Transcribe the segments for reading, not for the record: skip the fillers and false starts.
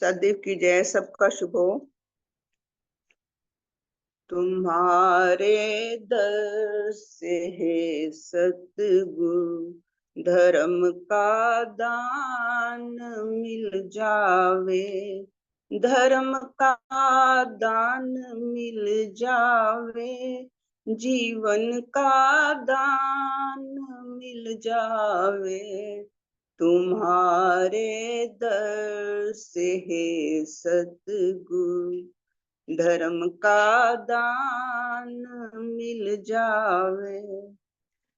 सदैव की जय। सबका शुभ हो। तुम्हारे दर से है सतगुरु, धर्म का दान मिल जावे। धर्म का दान मिल जावे, जीवन का दान मिल जावे। तुम्हारे दर से है सतगुरु, धर्म का दान मिल जावे।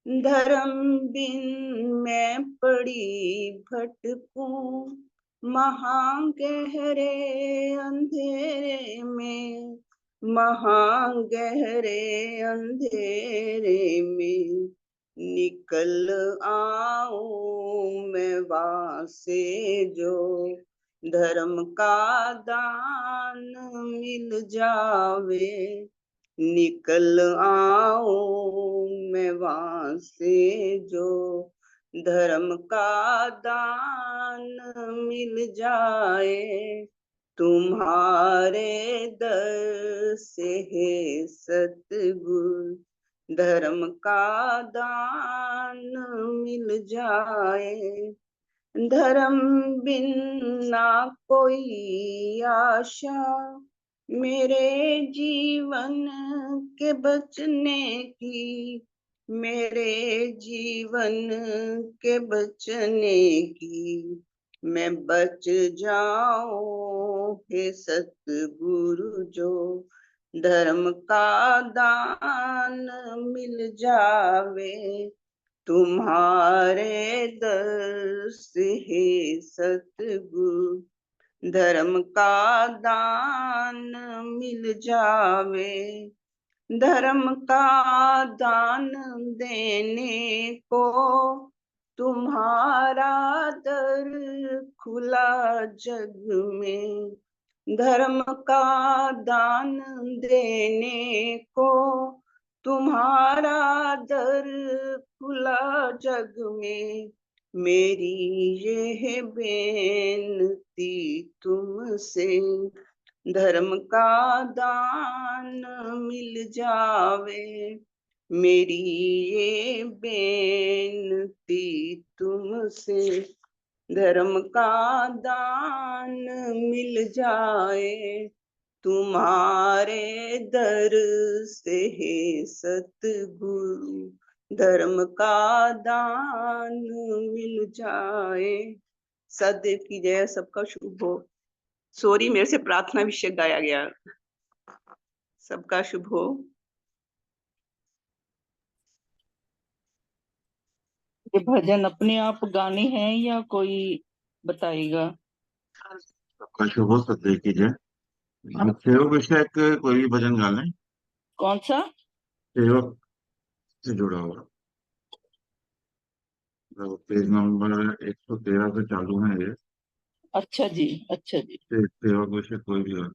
धर्म बिन मैं पड़ी भटकूं, महागहरे अंधेरे में, महागहरे अंधेरे में निकल आऊं मैं वहां से जो धर्म का दान मिल जावे। निकल आऊं मैं वहां से जो धर्म का दान मिल जाए। तुम्हारे दर से है सतगुरु, धर्म का दान मिल जाए। धर्म बिन ना कोई आशा, मेरे जीवन के बचने की, मेरे जीवन के बचने की। मैं बच जाऊं हे सतगुरु जो धर्म का दान मिल जावे। तुम्हारे दर से है सतगुरु, धर्म का दान मिल जावे। धर्म का दान देने को तुम्हारा दर खुला जग में। धर्म का दान देने को तुम्हारा दर खुला जग में। मेरी ये बेनती तुमसे, धर्म का दान मिल जावे। मेरी ये बेनती तुमसे, धर्म का दान मिल जाए। तुम्हारे दर से है सतगुरु, धर्म का दान मिल जाए। सदैव की जय। सबका शुभ हो। सॉरी, मेरे से प्रार्थना विषय गाया गया। सबका शुभ हो। ये भजन अपने आप गाने हैं या कोई बताएगा? सबका शुभ हो। सदैव की जय। सेवक विषय कोई भी भजन गा लें। कौन सा? सेवक से जुड़ा हुआ। तो पेज नंबर 113 से चालू है ये। अच्छा जी, अच्छा जी। सेवक विषय कोई भी हो।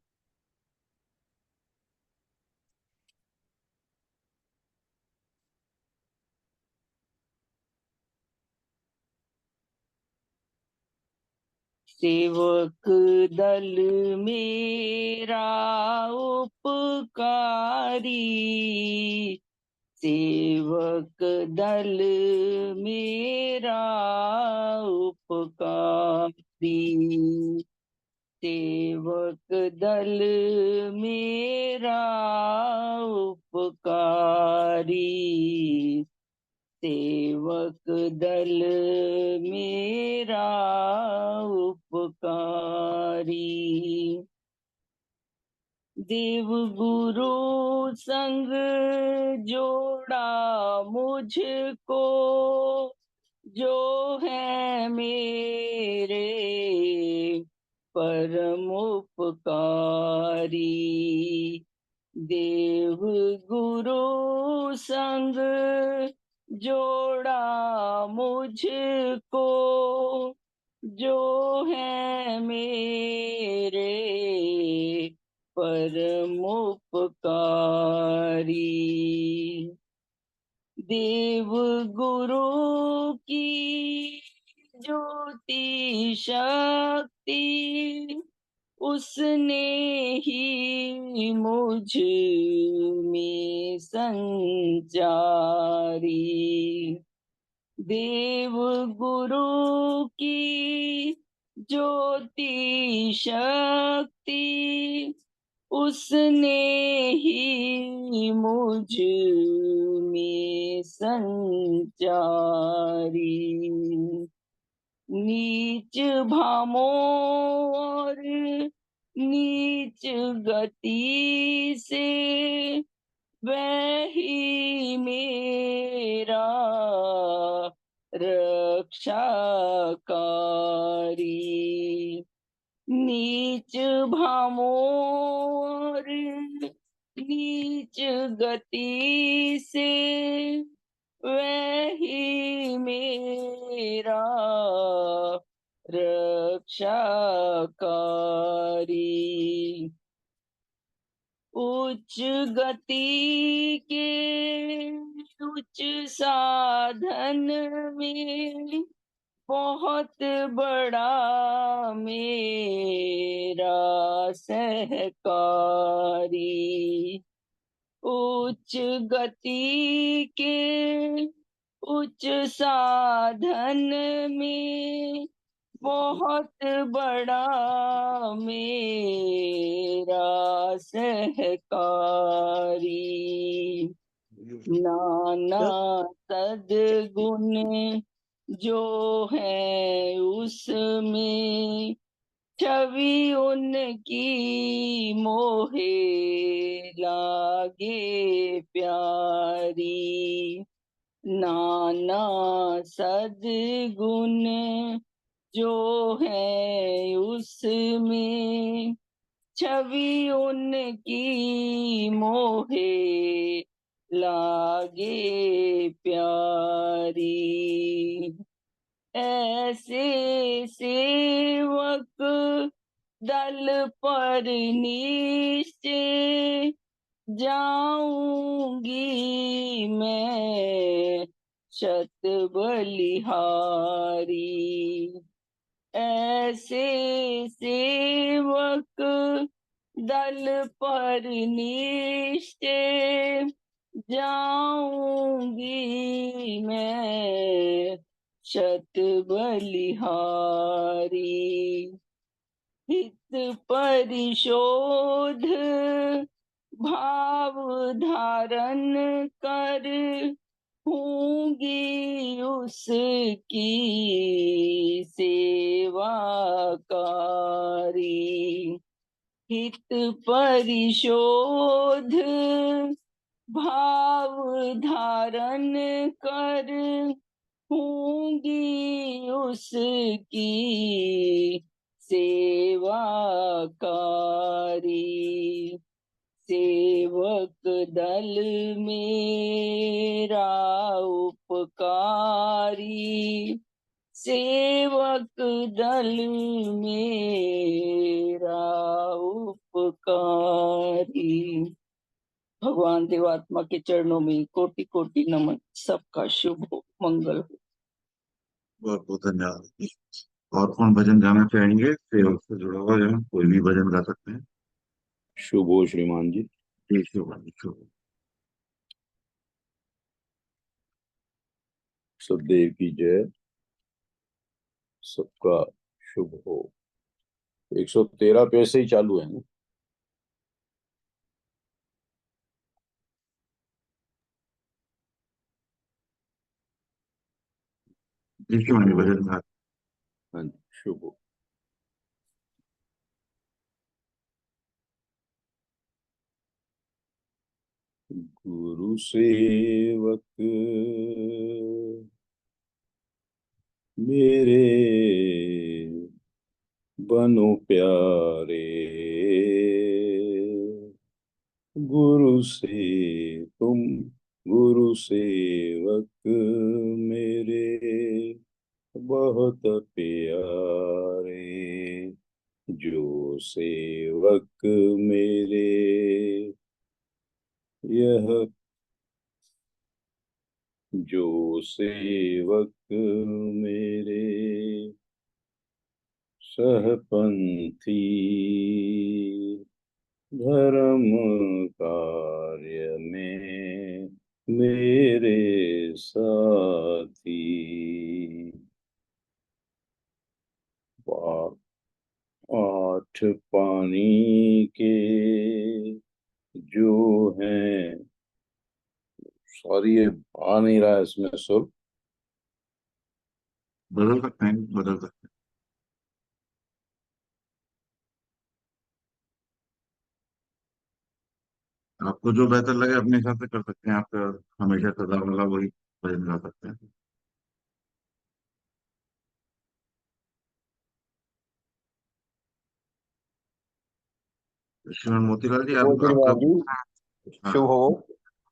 सेवक दल मेरा उपकारी, सेवक दल मेरा उपकारी, सेवक दल मेरा उपकारी, सेवक दल मेरा उपकारी। देव गुरु संग जोड़ा मुझको, जो है मेरे परम उपकारी। देव गुरु संग जोड़ा मुझको, जो है मेरे परम उपकारी। देव गुरु की ज्योति शक्ति, उसने ही मुझ में संचारी। देव गुरु की ज्योति शक्ति उसने ही मुझ में संचारी। नीच भामो और नीच गति से वही मेरा रक्षाकारी। नीच भामोर नीच गति से वही मेरा रक्षाकारी। उच्च गति के उच्च साधन में बहुत बड़ा मेरा सहकारी। उच्च गति के उच्च साधन में बहुत बड़ा मेरा सहकारी। नाना सद्गुण जो है उसमें छवि उनकी मोहे लागे प्यारी। नाना सद्गुण जो है उसमें छवि उनकी मोहे लागे प्यारी। ऐसे सेवक दल पर निश्चय जाऊंगी मैं शत बलिहारी। ऐसे सेवक दल पर निश्चय जाऊंगी मैं शत बलिहारी। हित परिशोध भाव धारण कर होंगी उसकी सेवाकारी। हित परिशोध भाव धारण कर होंगी उसकी सेवाकारी। सेवक दल मेरा उपकारी। सेवक दल मेरा उपकारी। भगवान देवात्मा के चरणों में कोटि कोटि नमन। सबका शुभ हो, मंगल हो। बहुत बहुत धन्यवाद। और कौन भजन गाना चाहेंगे? सेवक से जुड़ा हुआ है, कोई भी भजन गा सकते हैं। शुभ हो श्रीमान जी। जी शुभ शुभ। सदैव की जय। सबका शुभ हो। 113 पैसे ही चालू है ना? जी क्यों नहीं भजन गा। हाँ जी, शुभ हो। गुरु सेवक मेरे बनो प्यारे। गुरु से तुम गुरु सेवक मेरे बहुत प्यारे। जो सेवक मेरे यह जो सेवक मेरे सहपंथी धर्म कार्य में मेरे साथी। आठ पानी के जो हैं, सॉरी ये आ नहीं रहा है इसमें सुर। बदल सकते हैं, बदल सकते हैं। आपको जो बेहतर लगे अपने हिसाब से कर सकते हैं। आप हमेशा सदा वाला वही भजन गा सकते हैं। श्रीमान मोतीलाल जी, वो आप आपका। श्रीमान जी, हाँ शुभ हो।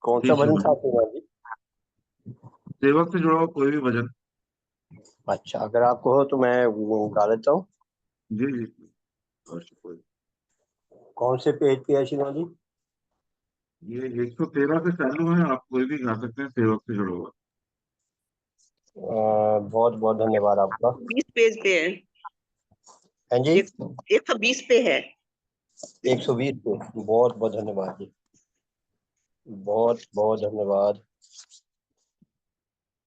कौन जी सा भजन श्रीमान, था श्रीमान जी? सेवक से जुड़ा हुआ कोई भी भजन। अच्छा, अगर आपको हो तो मैं वो गा लेता हूँ। जी जी, अवश्य, कोई। कौन से पेज पे है श्रीमान जी? ये 113 से चालू है, आप कोई भी गा सकते हैं सेवक से जुड़ा हुआ। बहुत बहुत धन्यवाद आपका। 20 पेज पे है। हाँ जी, 120 पे है। 120 पे। बहुत बहुत धन्यवाद जी, बहुत बहुत धन्यवाद।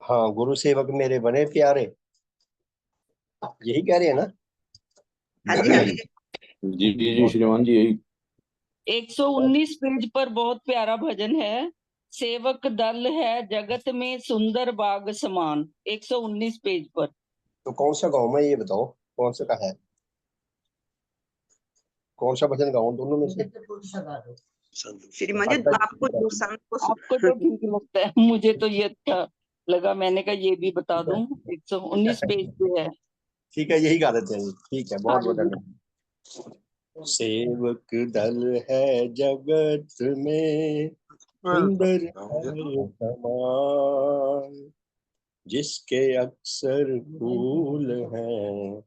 हाँ, गुरु सेवक मेरे बने प्यारे, यही कह रहे हैं ना? हाँ जी, जी हाँ जी। जी। जी जी बहुत श्रीमान जी, यही 119 पेज पर बहुत प्यारा भजन है। सेवक दल है जगत में सुंदर बाग समान। 119 पेज पर। तो कौन सा गाऊं मैं, ये बताओ कौन सा का है? कौन सा भजन गाऊं दोनों में से? श्रीमान जी, अच्छा, आपको जो शांत को आपको जो ठीक लगता है। मुझे तो ये अच्छा लगा, मैंने कहा ये भी बता दूं। 119 पेज पे है। ठीक है, यही गा देते हैं जी। ठीक है, हाँ बहुत बहुत जी। धन्यवाद। सेवक दल है जगत में सुंदर है समान, जिसके अक्सर फूल हैं,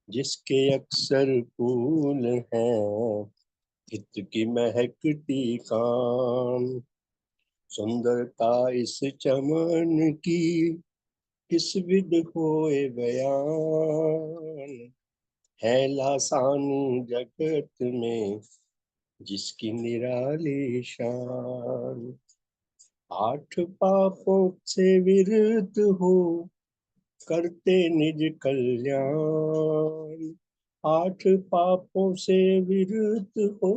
जिसके अक्सर फूल हैं, हित की महकती कान। सुंदरता इस चमन की किस विध होए बयान, है लासानी जगत में जिसकी निराली शान। आठ पापों से विरत हो करते निज कल्याण, आठ पापों से विरत हो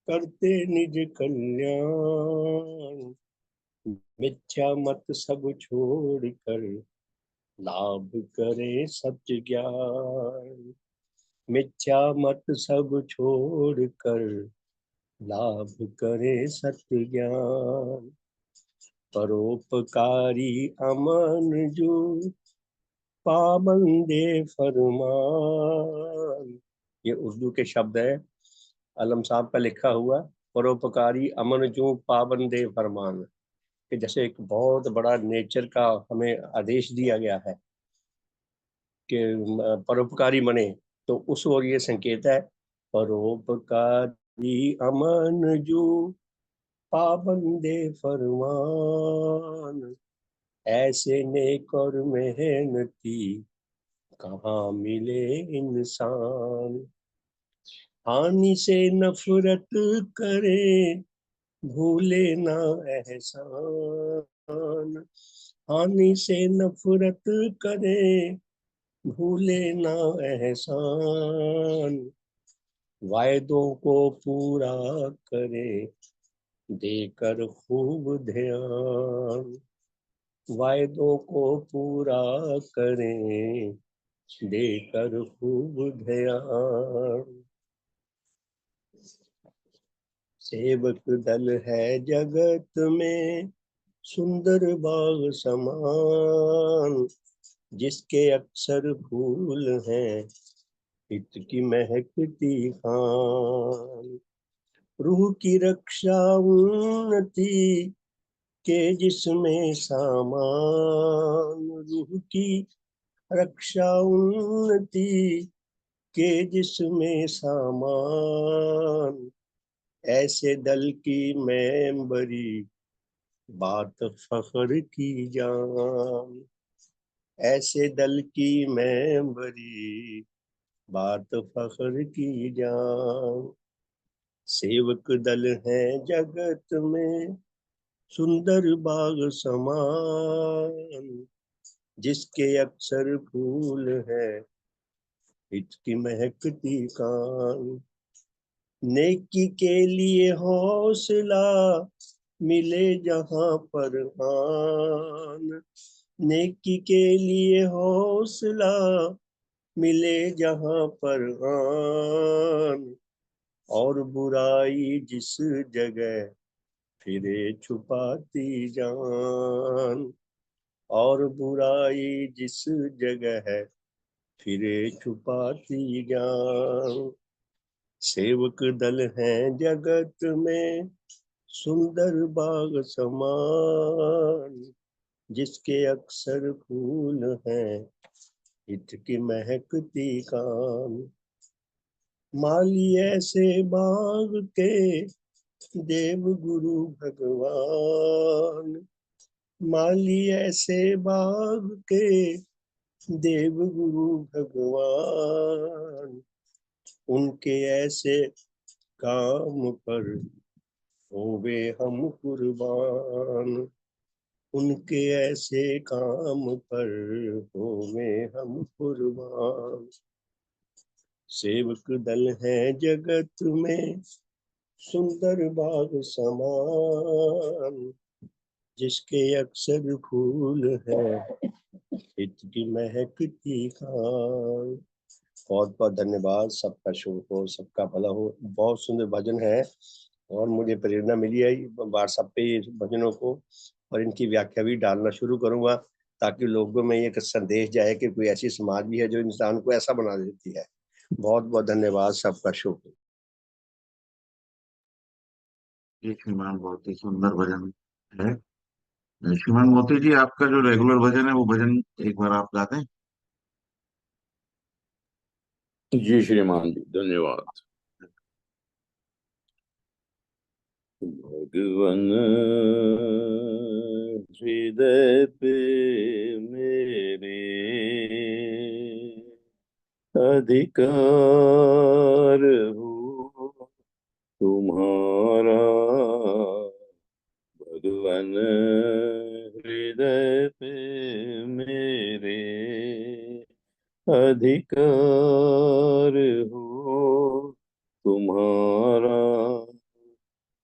करते निज कल्याण। मिथ्या मत सब छोड़ कर लाभ करे सत्य ज्ञान, मिथ्या मत सब छोड़ कर लाभ करे सत्य ज्ञान। परोपकारी अमन जो पाबंदे फरमान, ये उर्दू के शब्द है, अलम साहब का लिखा हुआ। परोपकारी अमन जो पाबंदे फरमान, कि जैसे एक बहुत बड़ा नेचर का हमें आदेश दिया गया है कि परोपकारी बने, तो उस ओर ये संकेत है। परोपकारी अमन जो पाबंदे फरमान, ऐसे नेक और मेहनती कहाँ मिले इंसान। हानि से नफरत करे भूले ना एहसान, हानि से नफरत करे भूले ना एहसान। वायदों को पूरा करे देकर खूब ध्यान, वायदों को पूरा करें देकर खूब ध्यान। सेवक दल है जगत में सुंदर बाग समान, जिसके अक्सर फूल हैं हित की महकती खान। रूह की रक्षा उन्नति के जिसमें सामान, रूह की रक्षा उन्नति के जिसमें सामान। ऐसे दल की मेंबरी बात फख्र की जान, ऐसे दल की मैं बड़ी बात फख्र की जान। सेवक दल है जगत में सुंदर बाग समान, जिसके अक्सर फूल है इसकी महकती कान। नेकी के लिए हौसला मिले जहां पर आन, नेकी के लिए हौसला मिले जहां पर आन। और बुराई जिस जगह फिरे छुपाती जान, और बुराई जिस जगह है फिरे छुपाती जान। सेवक दल है जगत में सुंदर बाग समान, जिसके अक्सर फूल हैं इसकी महकती कान। माली ऐसे बाग के देव गुरु भगवान, माली ऐसे बाग के देव गुरु भगवान। उनके ऐसे काम पर होवे हम कुर्बान, उनके ऐसे काम पर होवे हम कुर्बान। सेवक दल है जगत में सुंदर बाग समान, जिसके अक्सर फूल है इसकी महकती खान। बहुत बहुत धन्यवाद। सबका शुभ हो, सबका भला हो। बहुत सुंदर भजन है और मुझे प्रेरणा मिली है व्हाट्सएप पे ये भजनों को, और इनकी व्याख्या भी डालना शुरू करूंगा ताकि लोगों में एक संदेश जाए कि कोई ऐसी समाज भी है जो इंसान को ऐसा बना देती है। बहुत बहुत धन्यवाद। सबका शुभ हो। ये श्रीमान बहुत ही सुंदर भजन है। श्रीमान मोती जी, आपका जो रेगुलर भजन है वो भजन एक बार आप गाते हैं? जी श्रीमान जी, धन्यवाद। भगवन हृदय पे मेरे अधिकार हो तुम्हारा, भगवन हृदय पे मेरे अधिकार हो तुम्हारा,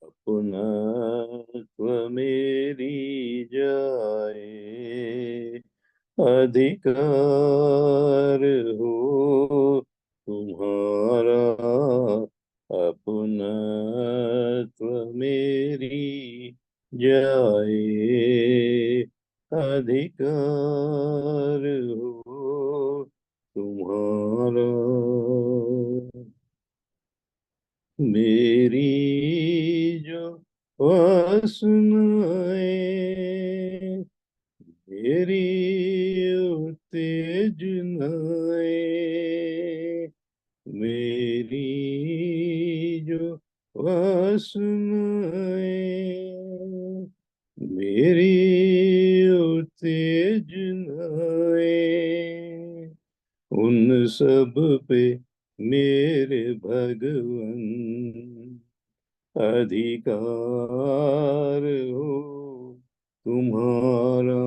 अपनत्व मेरी जाए अधिकार हो तुम्हारा, अपनत्व मेरी जाए अधिकार हो तुम्हारा। मेरी जो वासनाएं मेरी उत्तेजनाएं, मेरी जो वासनाएं मेरी उत्तेजनाएं, उन सब पे मेरे भगवन अधिकार हो तुम्हारा,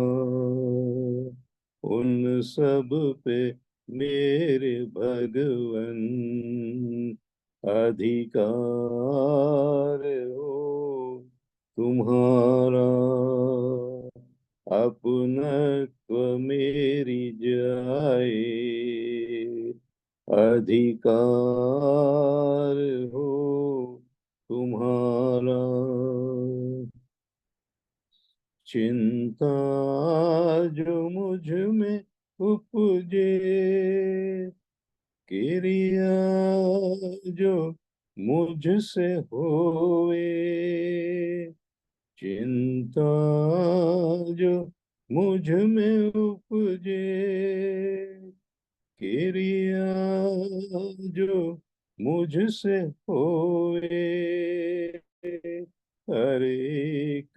उन सब पे मेरे भगवन अधिकार हो तुम्हारा, अपनत्व मेरी जाए अधिकार हो तुम्हारा। चिंता जो मुझ में उपजे, क्रिया जो मुझसे होए, चिंता जो मुझ में उपजे, क्रिया जो मुझसे होए, हर एक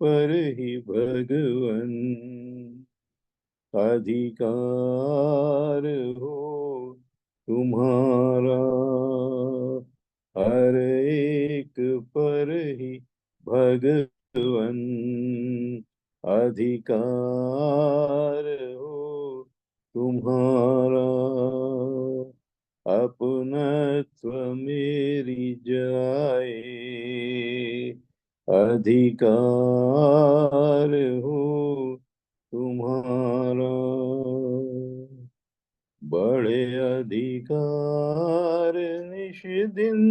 पर ही भगवन अधिकार हो तुम्हारा, हर एक पर ही भगवन अधिकार हो तुम्हारा, अपनत्व मेरी जाए, अधिकार हो तुम्हारा, बड़े अधिकार निश दिन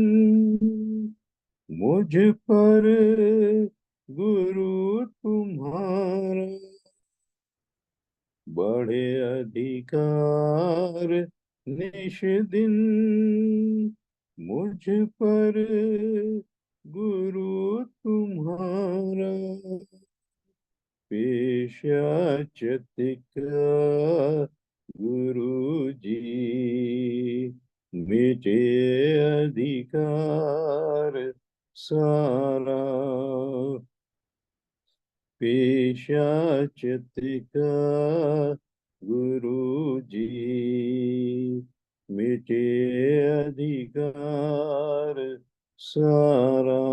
मुझ पर गुरु तुम्हारा, बड़े अधिकार निश दिन मुझ पर गुरु तुम्हारा, पेशाचतिका गुरु जी मिटे अधिकार सारा, पेशाचतिका गुरु जी मिटे अधिकार सारा,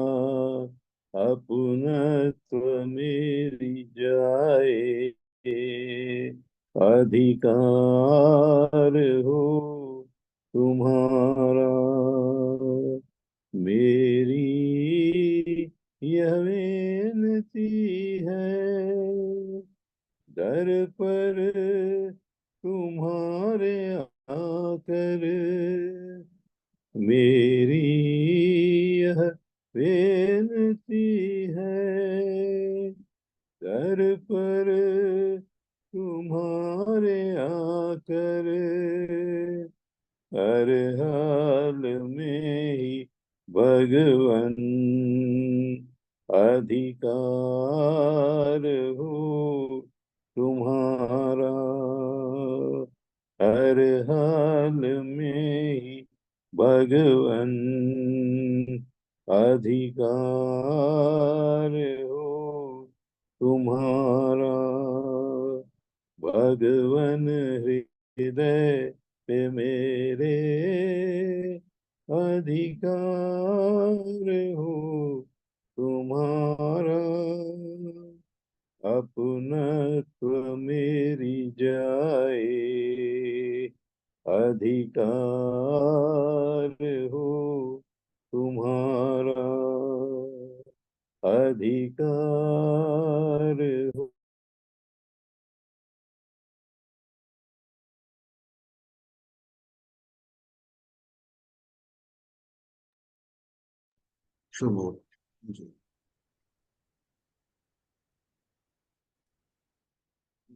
अपनत्व मेरी जाए, अधिकार हो तुम्हारा, मेरी यह विनती है, दर पर तुम्हारे आकर, मेरी यह विनती है, दर पर तुम्हारे आकर, हर हाल में ही भगवन अधिकार हो तुम्हारा, हर हाल में ही भगवन अधिकार हो तुम्हारा, भगवन हृदय पे मेरे अधिकार हो तुम्हारा, अपनत्व मेरी जाए, अधिकार हो तुम्हारा, अधिकार हो शुभ हो जी।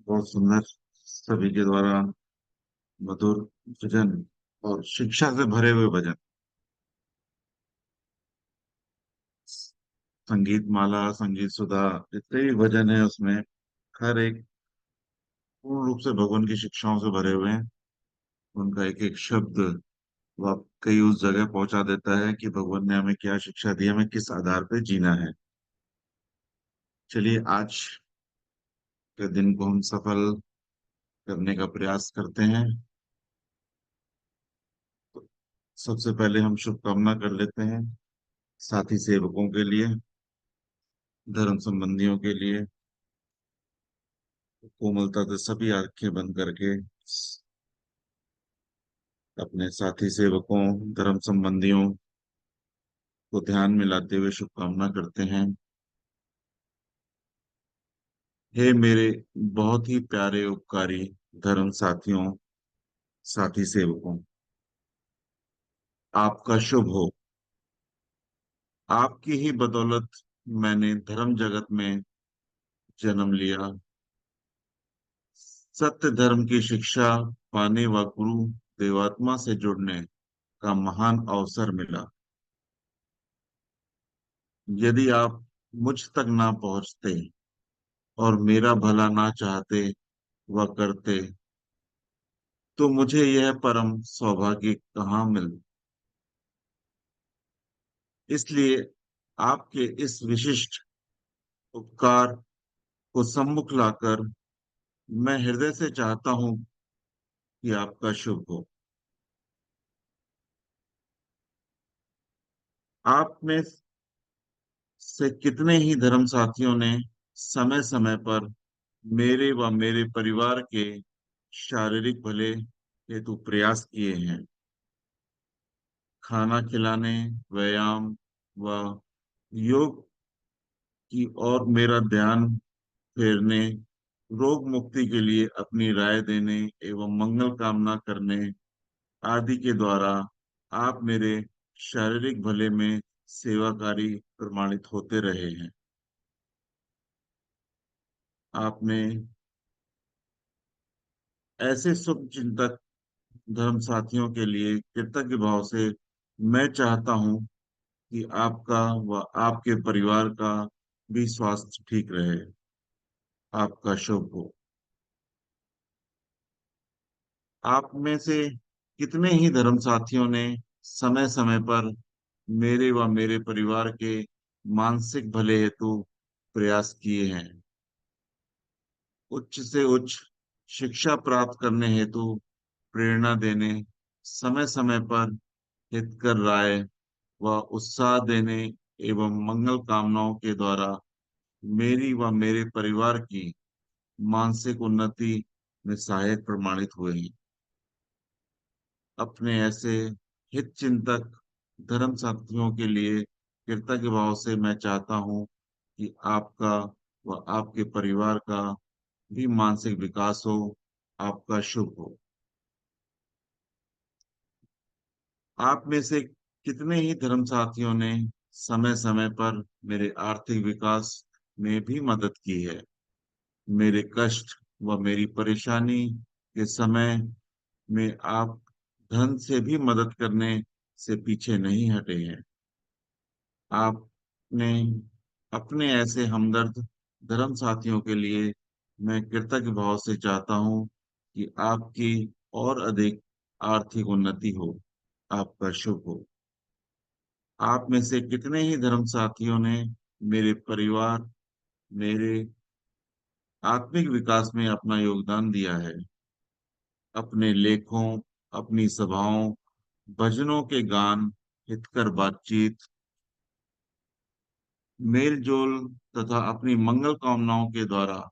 बहुत सुंदर, सभी के द्वारा मधुर भजन और शिक्षा से भरे हुए भजन। संगीत माला, संगीत सुधा, जितने भी भजन है उसमें हर एक पूर्ण रूप से भगवान की शिक्षाओं से भरे हुए हैं। उनका एक एक शब्द वाकई उस जगह पहुंचा देता है कि भगवान ने हमें क्या शिक्षा दी, हमें किस आधार पे जीना है। चलिए आज के दिन को हम सफल करने का प्रयास करते हैं। तो सबसे पहले हम शुभकामना कर लेते हैं साथी सेवकों के लिए, धर्म संबंधियों के लिए। कोमलता से सभी आंखें बंद करके अपने साथी सेवकों, धर्म संबंधियों को ध्यान में लाते हुए शुभकामना करते हैं। हे मेरे बहुत ही प्यारे उपकारी धर्म साथियों, साथी सेवकों, आपका शुभ हो। आपकी ही बदौलत मैंने धर्म जगत में जन्म लिया, सत्य धर्म की शिक्षा पाने व गुरु देवात्मा से जुड़ने का महान अवसर मिला। यदि आप मुझ तक ना पहुंचते और मेरा भला ना चाहते व करते, तो मुझे यह परम सौभाग्य कहाँ मिल। इसलिए आपके इस विशिष्ट उपकार को सम्मुख लाकर मैं हृदय से चाहता हूं कि आपका शुभ हो। आप में से कितने ही धर्म साथियों ने समय समय पर मेरे व मेरे परिवार के शारीरिक भले हेतु प्रयास किए हैं। खाना खिलाने, व्यायाम व योग की और मेरा ध्यान फेरने, रोग मुक्ति के लिए अपनी राय देने एवं मंगल कामना करने आदि के द्वारा आप मेरे शारीरिक भले में सेवाकारी प्रमाणित होते रहे हैं। आपने ऐसे शुभ चिंतक धर्म साथियों के लिए कृतज्ञ भाव से मैं चाहता हूं कि आपका व आपके परिवार का भी स्वास्थ्य ठीक रहे। आपका शुभ हो। आप में से कितने ही धर्म साथियों ने समय समय पर मेरे व मेरे परिवार के मानसिक भले हेतु प्रयास किए हैं। उच्च से उच्च शिक्षा प्राप्त करने हेतु प्रेरणा देने, समय समय पर हितकर राय व उत्साह देने एवं मंगल कामनाओं के द्वारा मेरी व मेरे परिवार की मानसिक उन्नति में सहायक प्रमाणित हुए हैं। अपने ऐसे हित चिंतक धर्म साथियों के लिए कृतज्ञ भाव से मैं चाहता हूं कि आपका व आपके परिवार का भी मानसिक विकास हो। आपका शुभ हो। आप में से कितने ही धर्म साथियों ने समय समय पर मेरे आर्थिक विकास में भी मदद की है। मेरे कष्ट व मेरी परेशानी के समय में आप धन से भी मदद करने से पीछे नहीं हटे हैं। आपने अपने ऐसे हमदर्द धर्म साथियों के लिए मैं कृतज्ञ भाव से चाहता हूं कि आपकी और अधिक आर्थिक उन्नति हो। आपका शुभ हो। आप में से कितने ही धर्म साथियों ने मेरे परिवार, मेरे आत्मिक विकास में अपना योगदान दिया है। अपने लेखों, अपनी सभाओं, भजनों के गान, हितकर बातचीत, मेल जोल तथा अपनी मंगल कामनाओं के द्वारा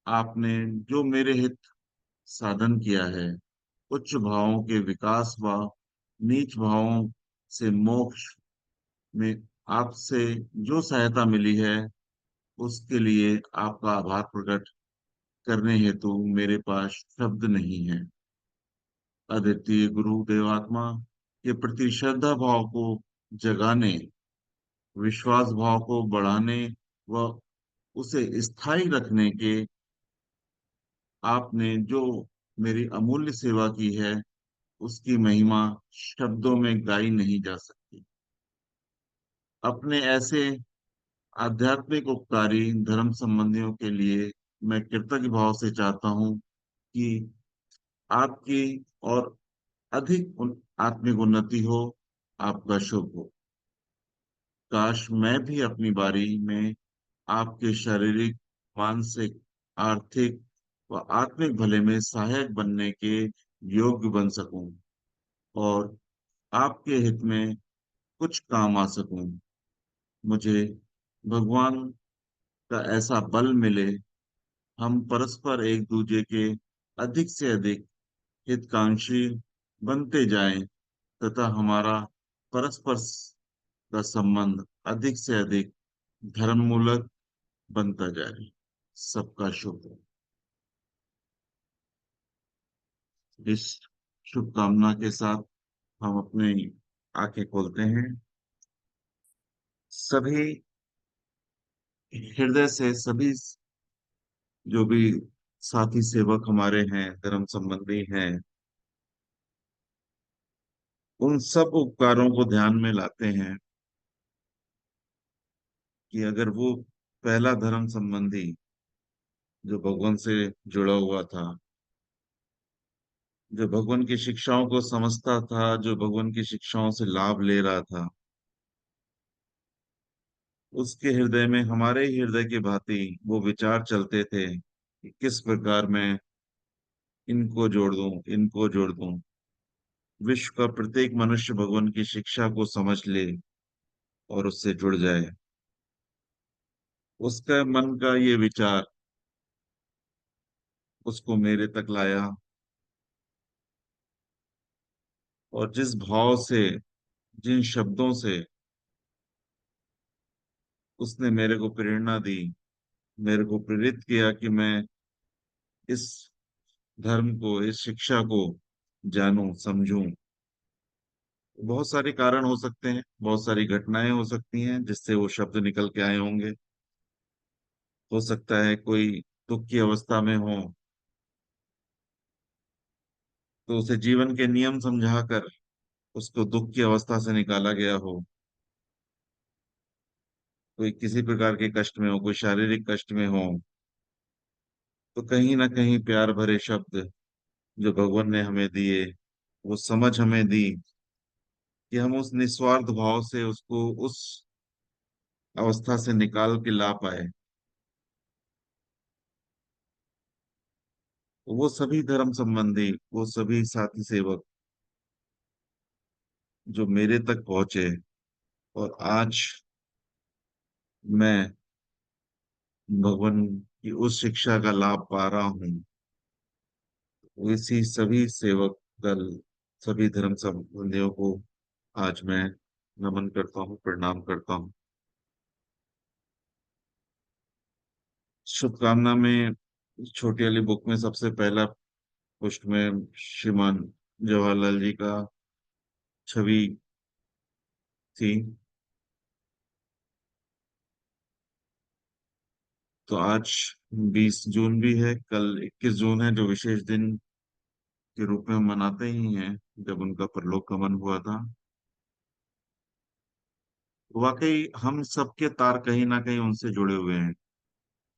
आपने जो मेरे हित साधन किया है, उच्च भावों के विकास व नीच भावों से मोक्ष में आपसे जो सहायता मिली है, उसके लिए आपका आभार प्रकट करने हेतु मेरे पास शब्द नहीं है। अद्वितीय गुरु देवात्मा के प्रति श्रद्धा भाव को जगाने, विश्वास भाव को बढ़ाने व उसे स्थायी रखने के आपने जो मेरी अमूल्य सेवा की है, उसकी महिमा शब्दों में गाई नहीं जा सकती। अपने ऐसे आध्यात्मिक उपकारी धर्म संबंधियों के लिए मैं कृतज्ञ भाव से चाहता हूं कि आपकी और अधिक आत्मिक उन्नति हो। आपका शुभ हो। काश मैं भी अपनी बारी में आपके शारीरिक, मानसिक, आर्थिक व आत्मिक भले में सहायक बनने के योग्य बन सकूं और आपके हित में कुछ काम आ सकूं। मुझे भगवान का ऐसा बल मिले, हम परस्पर एक दूसरे के अधिक से अधिक हितकांक्षी बनते जाएं तथा हमारा परस्पर का संबंध अधिक से अधिक धर्ममूलक बनता जाए। सबका शुभ हो। इस शुभकामना के साथ हम अपनी आंखें खोलते हैं। सभी हृदय से सभी जो भी साथी सेवक हमारे हैं, धर्म संबंधी हैं, उन सब उपकारों को ध्यान में लाते हैं कि अगर वो पहला धर्म संबंधी जो भगवान से जुड़ा हुआ था, जो भगवान की शिक्षाओं को समझता था, जो भगवान की शिक्षाओं से लाभ ले रहा था, उसके हृदय में हमारे ही हृदय की भांति वो विचार चलते थे कि किस प्रकार मैं इनको जोड़ दूं, इनको जोड़ दूं। विश्व का प्रत्येक मनुष्य भगवान की शिक्षा को समझ ले और उससे जुड़ जाए। उसका मन का ये विचार उसको मेरे तक लाया, और जिस भाव से, जिन शब्दों से उसने मेरे को प्रेरणा दी, मेरे को प्रेरित किया कि मैं इस धर्म को, इस शिक्षा को जानूं, समझूं। बहुत सारे कारण हो सकते हैं, बहुत सारी घटनाएं हो सकती हैं जिससे वो शब्द निकल के आए होंगे। हो सकता है कोई दुख की अवस्था में हो तो उसे जीवन के नियम समझाकर उसको दुख की अवस्था से निकाला गया हो। कोई किसी प्रकार के कष्ट में हो, कोई शारीरिक कष्ट में हो, तो कहीं ना कहीं प्यार भरे शब्द जो भगवान ने हमें दिए, वो समझ हमें दी कि हम उस निस्वार्थ भाव से उसको उस अवस्था से निकाल के ला पाए। वो सभी धर्म संबंधी, वो सभी साथी सेवक जो मेरे तक पहुंचे, और आज मैं भगवान की उस शिक्षा का लाभ पा रहा हूँ, इसी सभी सेवक दल, सभी धर्म संबंधियों को आज मैं नमन करता हूँ, प्रणाम करता हूँ। शुभकामना में छोटी वाली बुक में सबसे पहला पुष्ट में श्रीमान जवाहरलाल जी का छवि थी। तो आज 20 जून भी है, कल 21 जून है, जो विशेष दिन के रूप में हम मनाते ही हैं, जब उनका परलोक गमन हुआ था। वाकई हम सबके तार कहीं ना कहीं उनसे जुड़े हुए हैं,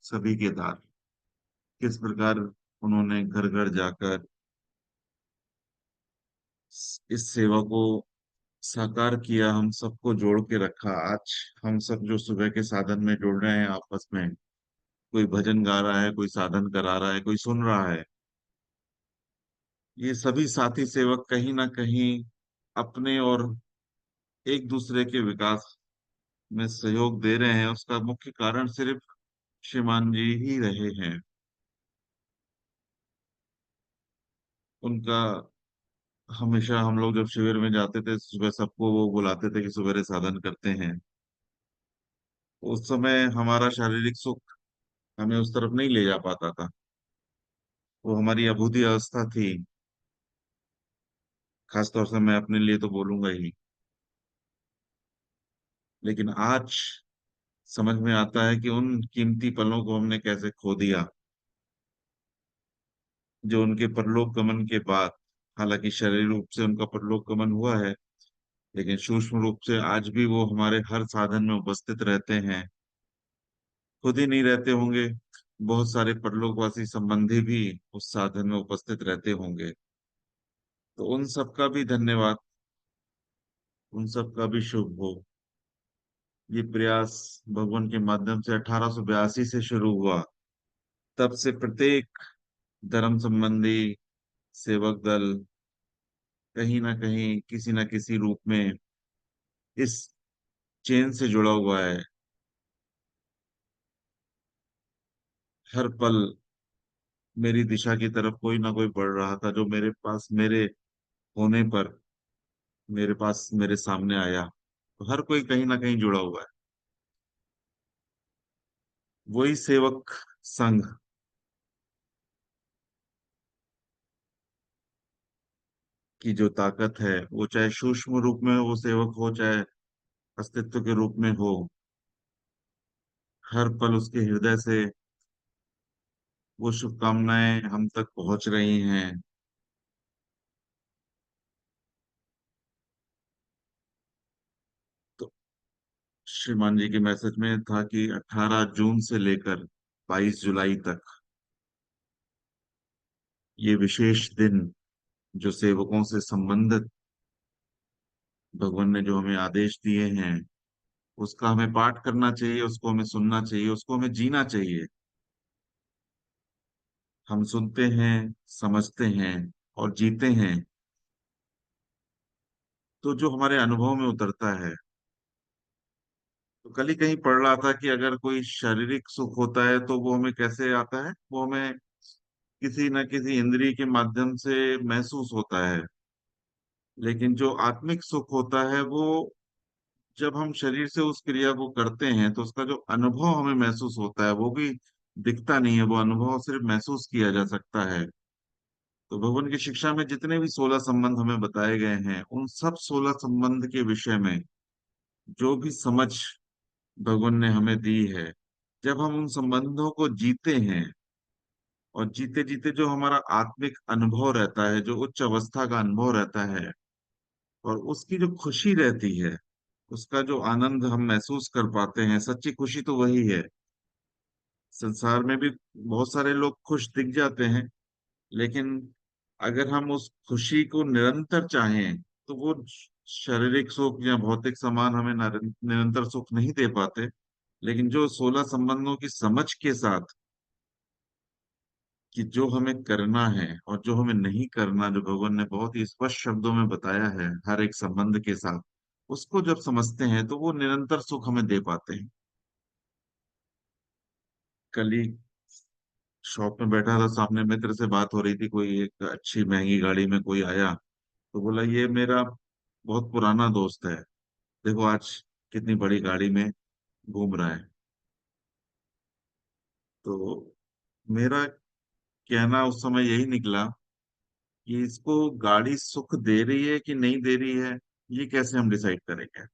सभी के तार। किस प्रकार उन्होंने घर घर जाकर इस सेवा को साकार किया, हम सबको जोड़ के रखा। आज हम सब जो सुबह के साधन में जुड़ रहे हैं आपस में, कोई भजन गा रहा है, कोई साधन करा रहा है, कोई सुन रहा है, ये सभी साथी सेवक कहीं ना कहीं अपने और एक दूसरे के विकास में सहयोग दे रहे हैं। उसका मुख्य कारण सिर्फ श्रीमान जी ही रहे हैं। उनका हमेशा हम लोग जब शिविर में जाते थे, सुबह सबको वो बुलाते थे कि सवेरे साधन करते हैं। उस समय हमारा शारीरिक सुख हमें उस तरफ नहीं ले जा पाता था, वो हमारी अभूती अवस्था थी। खासतौर से मैं अपने लिए तो बोलूंगा ही। लेकिन आज समझ में आता है कि उन कीमती पलों को हमने कैसे खो दिया, जो उनके परलोक गमन के बाद, हालांकि शारीरिक रूप से उनका परलोक गमन हुआ है, लेकिन सूक्ष्म रूप से आज भी वो हमारे हर साधन में उपस्थित रहते हैं। खुद ही नहीं रहते होंगे, बहुत सारे परलोकवासी संबंधी भी उस साधन में उपस्थित रहते होंगे। तो उन सबका भी धन्यवाद, उन सबका भी शुभ हो। ये प्रयास भगवान के माध्यम से 1882 से शुरू हुआ। तब से प्रत्येक धर्म संबंधी सेवक दल कहीं ना कहीं, किसी ना किसी रूप में इस चेन से जुड़ा हुआ है। हर पल मेरी दिशा की तरफ कोई ना कोई बढ़ रहा था, जो मेरे पास, मेरे होने पर मेरे पास, मेरे सामने आया। तो हर कोई कहीं ना कहीं जुड़ा हुआ है। वही सेवक संघ की जो ताकत है, वो चाहे सूक्ष्म रूप में वो सेवक हो, चाहे अस्तित्व के रूप में हो, हर पल उसके हृदय से वो शुभकामनाएं हम तक पहुंच रही हैं। तो श्रीमान जी के मैसेज में था कि 18 जून से लेकर 22 जुलाई तक ये विशेष दिन, जो सेवकों से संबंधित भगवान ने जो हमें आदेश दिए हैं, उसका हमें पाठ करना चाहिए, उसको हमें सुनना चाहिए, उसको हमें जीना चाहिए। हम सुनते हैं, समझते हैं और जीते हैं, तो जो हमारे अनुभव में उतरता है। तो कल ही कहीं पढ़ रहा था कि अगर कोई शारीरिक सुख होता है तो वो हमें कैसे आता है, वो हमें किसी न किसी इंद्रिय के माध्यम से महसूस होता है। लेकिन जो आत्मिक सुख होता है वो जब हम शरीर से उस क्रिया को करते हैं तो उसका जो अनुभव हमें महसूस होता है वो भी दिखता नहीं है, वो अनुभव सिर्फ महसूस किया जा सकता है। तो भगवान की शिक्षा में जितने भी 16 संबंध हमें बताए गए हैं, उन सब 16 संबंध के विषय में जो भी समझ भगवान ने हमें दी है, जब हम उन संबंधों को जीते हैं और जीते जीते जो हमारा आत्मिक अनुभव रहता है, जो उच्च अवस्था का अनुभव रहता है और उसकी जो खुशी रहती है, उसका जो आनंद हम महसूस कर पाते हैं, सच्ची खुशी तो वही है। संसार में भी बहुत सारे लोग खुश दिख जाते हैं, लेकिन अगर हम उस खुशी को निरंतर चाहें तो वो शारीरिक सुख या भौतिक सामान हमें निरंतर सुख नहीं दे पाते। लेकिन जो 16 संबंधों की समझ के साथ कि जो हमें करना है और जो हमें नहीं करना, जो भगवान ने बहुत ही स्पष्ट शब्दों में बताया है हर एक संबंध के साथ, उसको जब समझते हैं तो वो निरंतर सुख हमें दे पाते हैं। कल ही शॉप में बैठा था, सामने मित्र से बात हो रही थी, कोई एक अच्छी महंगी गाड़ी में कोई आया तो बोला ये मेरा बहुत पुराना दोस्त है, देखो आज कितनी बड़ी गाड़ी में घूम रहा है। तो मेरा कहना उस समय यही निकला कि इसको गाड़ी सुख दे रही है कि नहीं दे रही है, ये कैसे हम डिसाइड करेंगे।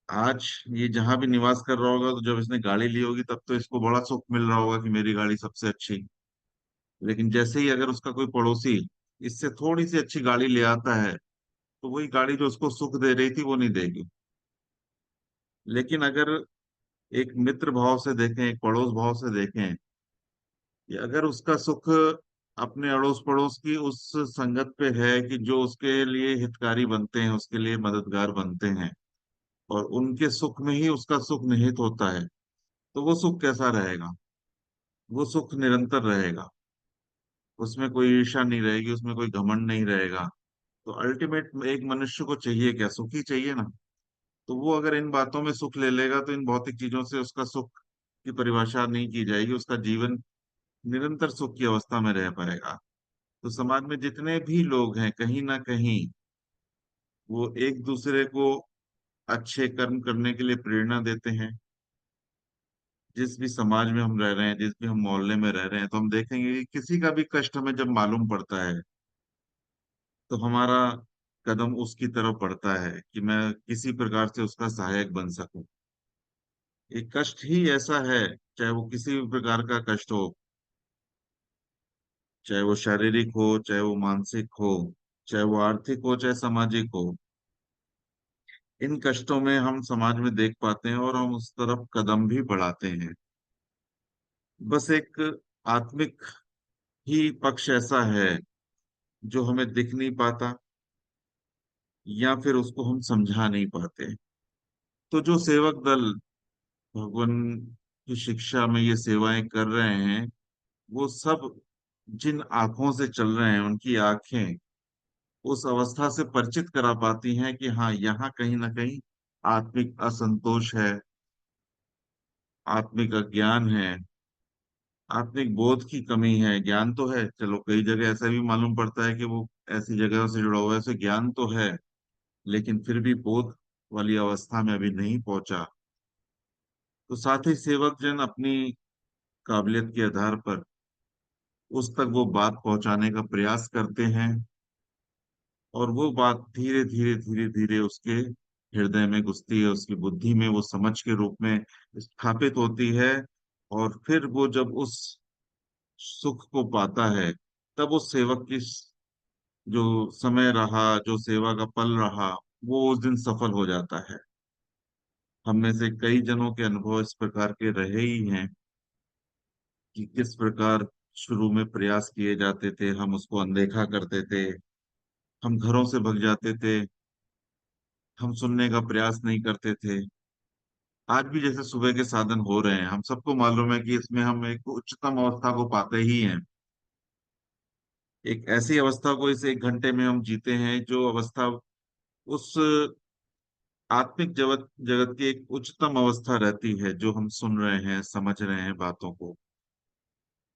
आज ये जहां भी निवास कर रहा होगा तो जब इसने गाड़ी ली होगी तब तो इसको बड़ा सुख मिल रहा होगा कि मेरी गाड़ी सबसे अच्छी। लेकिन जैसे ही अगर उसका कोई पड़ोसी इससे थोड़ी सी अच्छी गाड़ी ले आता है तो वही गाड़ी जो उसको सुख दे रही थी वो नहीं देगी। लेकिन अगर एक मित्र भाव से देखें, एक पड़ोस भाव से देखें, कि अगर उसका सुख अपने अड़ोस पड़ोस की उस संगत पे है कि जो उसके लिए हितकारी बनते हैं, उसके लिए मददगार बनते हैं और उनके सुख में ही उसका सुख निहित होता है, तो वो सुख कैसा रहेगा? वो सुख निरंतर रहेगा, उसमें कोई ईर्ष्या नहीं रहेगी, उसमें कोई घमंड नहीं रहेगा। तो अल्टीमेट एक मनुष्य को चाहिए क्या? सुख ही चाहिए ना। तो वो अगर इन बातों में सुख ले लेगा तो इन भौतिक चीजों से उसका सुख की परिभाषा नहीं की जाएगी, उसका जीवन निरंतर सुख की अवस्था में रह पाएगा। तो समाज में जितने भी लोग हैं, कहीं ना कहीं वो एक दूसरे को अच्छे कर्म करने के लिए प्रेरणा देते हैं। जिस भी समाज में हम रह रहे हैं, जिस भी हम मोहल्ले में रह रहे हैं, तो हम देखेंगे कि किसी का भी कष्ट हमें जब मालूम पड़ता है तो हमारा कदम उसकी तरफ बढ़ता है कि मैं किसी प्रकार से उसका सहायक बन सकूं। एक कष्ट ही ऐसा है, चाहे वो किसी भी प्रकार का कष्ट हो, चाहे वो शारीरिक हो, चाहे वो मानसिक हो, चाहे वो आर्थिक हो, चाहे सामाजिक हो, इन कष्टों में हम समाज में देख पाते हैं और हम उस तरफ कदम भी बढ़ाते हैं। बस एक आत्मिक ही पक्ष ऐसा है जो हमें दिख नहीं पाता या फिर उसको हम समझा नहीं पाते। तो जो सेवक दल भगवान की शिक्षा में ये सेवाएं कर रहे हैं, वो सब जिन आंखों से चल रहे हैं, उनकी आंखें उस अवस्था से परिचित करा पाती हैं कि हाँ, यहाँ कहीं ना कहीं आत्मिक असंतोष है, आत्मिक अज्ञान है, आत्मिक बोध की कमी है। ज्ञान तो है, चलो कई जगह ऐसा भी मालूम पड़ता है कि वो ऐसी जगहों से जुड़ा हुआ है, ऐसे ज्ञान तो है, लेकिन फिर भी बोध वाली अवस्था में अभी नहीं पहुंचा। तो साथ ही सेवक जन अपनी काबिलियत के आधार पर उस तक वो बात पहुंचाने का प्रयास करते हैं और वो बात धीरे धीरे धीरे धीरे उसके हृदय में घुसती है, उसकी बुद्धि में वो समझ के रूप में स्थापित होती है। और फिर वो जब उस सुख को पाता है, तब उस सेवक की जो समय रहा, जो सेवा का पल रहा, वो उस दिन सफल हो जाता है। हम में से कई जनों के अनुभव इस प्रकार के रहे ही हैं कि किस प्रकार शुरू में प्रयास किए जाते थे, हम उसको अनदेखा करते थे, हम घरों से भग जाते थे, हम सुनने का प्रयास नहीं करते थे। आज भी जैसे सुबह के साधन हो रहे हैं, हम सबको मालूम है कि इसमें हम एक उच्चतम अवस्था को पाते ही हैं। एक ऐसी अवस्था को इस 1 घंटे में हम जीते हैं, जो अवस्था उस आत्मिक जगत जगत की एक उच्चतम अवस्था रहती है, जो हम सुन रहे हैं, समझ रहे हैं बातों को।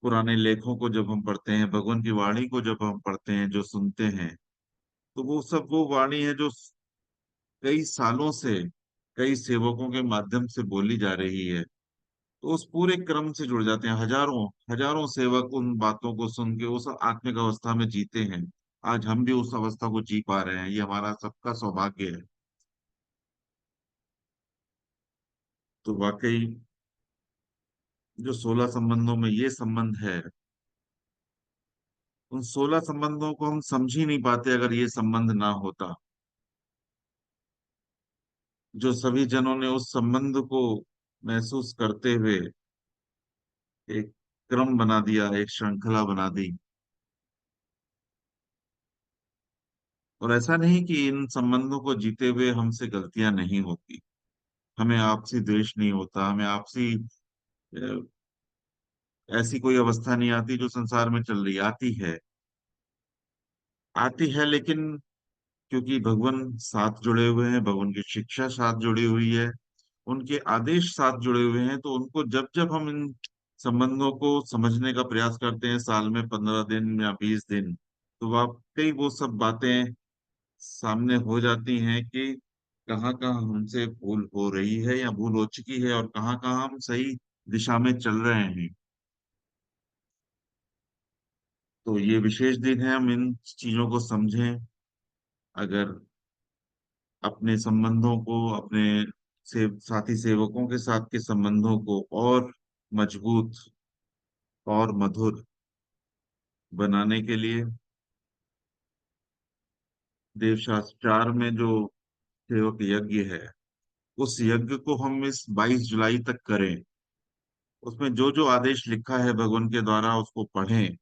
पुराने लेखों को जब हम पढ़ते हैं, भगवान की वाणी को जब हम पढ़ते हैं, जो सुनते हैं, तो वो सब वो वाणी है जो कई सालों से कई सेवकों के माध्यम से बोली जा रही है। तो उस पूरे क्रम से जुड़ जाते हैं। हजारों हजारों सेवक उन बातों को सुन के उस आत्मिक अवस्था में जीते हैं। आज हम भी उस अवस्था को जी पा रहे हैं, ये हमारा सबका सौभाग्य है। तो वाकई जो 16 संबंधों में ये संबंध है, उन 16 संबंधों को हम समझ ही नहीं पाते अगर ये संबंध ना होता। जो सभी जनों ने उस संबंध को महसूस करते हुए एक क्रम बना दिया, एक श्रृंखला बना दी। और ऐसा नहीं कि इन संबंधों को जीते हुए हमसे गलतियां नहीं होती, हमें आपसी द्वेष नहीं होता, हमें आपसी अ, ऐसी कोई अवस्था नहीं आती जो संसार में चल रही, आती है, आती है, लेकिन क्योंकि भगवान साथ जुड़े हुए हैं, भगवान की शिक्षा साथ जुड़ी हुई है, उनके आदेश साथ जुड़े हुए हैं, तो उनको जब जब हम इन संबंधों को समझने का प्रयास करते हैं, साल में 15 दिन या 20 दिन, तो वाकई वो सब बातें सामने हो जाती हैं कि कहाँ कहाँ हमसे भूल हो रही है या भूल हो चुकी है, और कहाँ कहाँ हम सही दिशा में चल रहे हैं। तो ये विशेष दिन है, हम इन चीजों को समझें। अगर अपने संबंधों को, अपने साथी सेवकों के साथ के संबंधों को और मजबूत और मधुर बनाने के लिए, देवशास्त्र 4 में जो सेवक यज्ञ है, उस यज्ञ को हम इस 22 जुलाई तक करें। उसमें जो जो आदेश लिखा है भगवान के द्वारा, उसको पढ़ें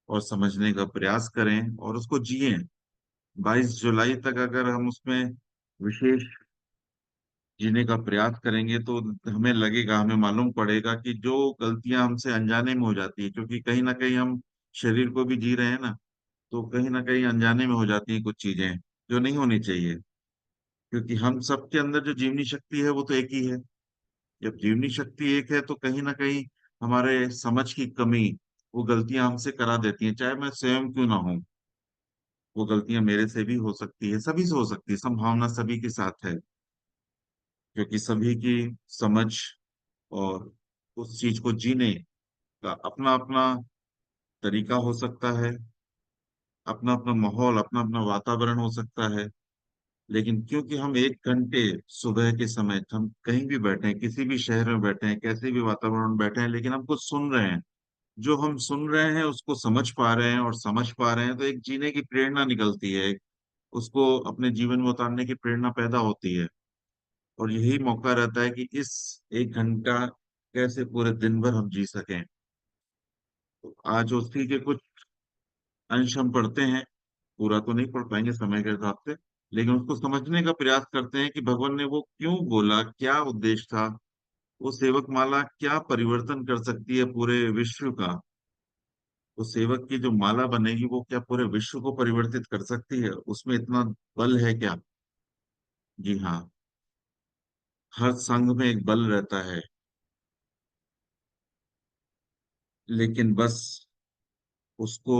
और समझने का प्रयास करें और उसको जिएं। 22 जुलाई तक अगर हम उसमें विशेष जीने का प्रयास करेंगे, तो हमें लगेगा, हमें मालूम पड़ेगा कि जो गलतियां हमसे अनजाने में हो जाती है, क्योंकि कहीं ना कहीं हम शरीर को भी जी रहे हैं ना, तो कहीं ना कहीं अनजाने में हो जाती हैं कुछ चीजें जो नहीं होनी चाहिए। क्योंकि हम सबके अंदर जो जीवनी शक्ति है वो तो एक ही है। जब जीवनी शक्ति एक है, तो कहीं ना कहीं हमारे समझ की कमी वो गलतियां हमसे करा देती हैं, चाहे मैं स्वयं क्यों ना हूं। वो गलतियां मेरे से भी हो सकती है, सभी से हो सकती है, संभावना सभी के साथ है। क्योंकि सभी की समझ और उस चीज को जीने का अपना अपना तरीका हो सकता है, अपना अपना माहौल, अपना अपना वातावरण हो सकता है। लेकिन क्योंकि हम 1 घंटे सुबह के समय हम कहीं भी बैठे हैं, किसी भी शहर में बैठे हैं, कैसे भी वातावरण में बैठे हैं, लेकिन हम कुछ सुन रहे हैं, जो हम सुन रहे हैं उसको समझ पा रहे हैं, और समझ पा रहे हैं तो एक जीने की प्रेरणा निकलती है, उसको अपने जीवन में उतारने की प्रेरणा पैदा होती है। और यही मौका रहता है कि इस 1 घंटा कैसे पूरे दिन भर हम जी सकें। तो आज उसी के कुछ अंश हम पढ़ते हैं, पूरा तो नहीं पढ़ पाएंगे समय के हिसाब से, लेकिन उसको समझने का प्रयास करते हैं कि भगवान ने वो क्यों बोला, क्या उद्देश्य था, वो सेवक माला क्या परिवर्तन कर सकती है पूरे विश्व का। वो सेवक की जो माला बनेगी वो क्या पूरे विश्व को परिवर्तित कर सकती है, उसमें इतना बल है क्या? जी हाँ, हर संघ में एक बल रहता है, लेकिन बस उसको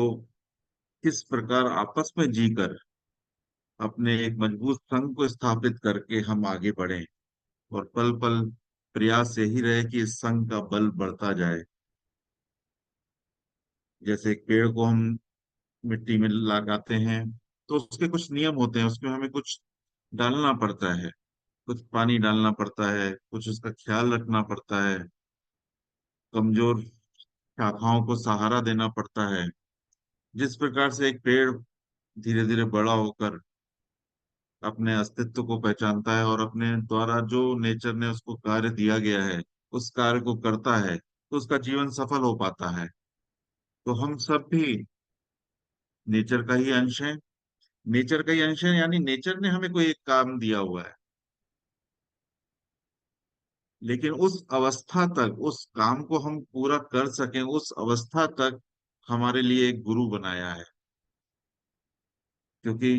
किस प्रकार आपस में जीकर अपने एक मजबूत संघ को स्थापित करके हम आगे बढ़ें, और पल पल प्रयास यही रहे कि इस संघ का बल बढ़ता जाए। जैसे एक पेड़ को हम मिट्टी में लगाते हैं, तो उसके कुछ नियम होते हैं, उसमें हमें कुछ डालना पड़ता है, कुछ पानी डालना पड़ता है, कुछ उसका ख्याल रखना पड़ता है, कमजोर शाखाओं को सहारा देना पड़ता है। जिस प्रकार से एक पेड़ धीरे धीरे बड़ा होकर अपने अस्तित्व को पहचानता है और अपने द्वारा जो नेचर ने उसको कार्य दिया गया है उस कार्य को करता है, तो उसका जीवन सफल हो पाता है। तो हम सब भी नेचर का ही अंश है। नेचर का ही अंश है, यानी नेचर ने हमें कोई एक काम दिया हुआ है, लेकिन उस अवस्था तक उस काम को हम पूरा कर सकें, उस अवस्था तक हमारे लिए एक गुरु बनाया है। क्योंकि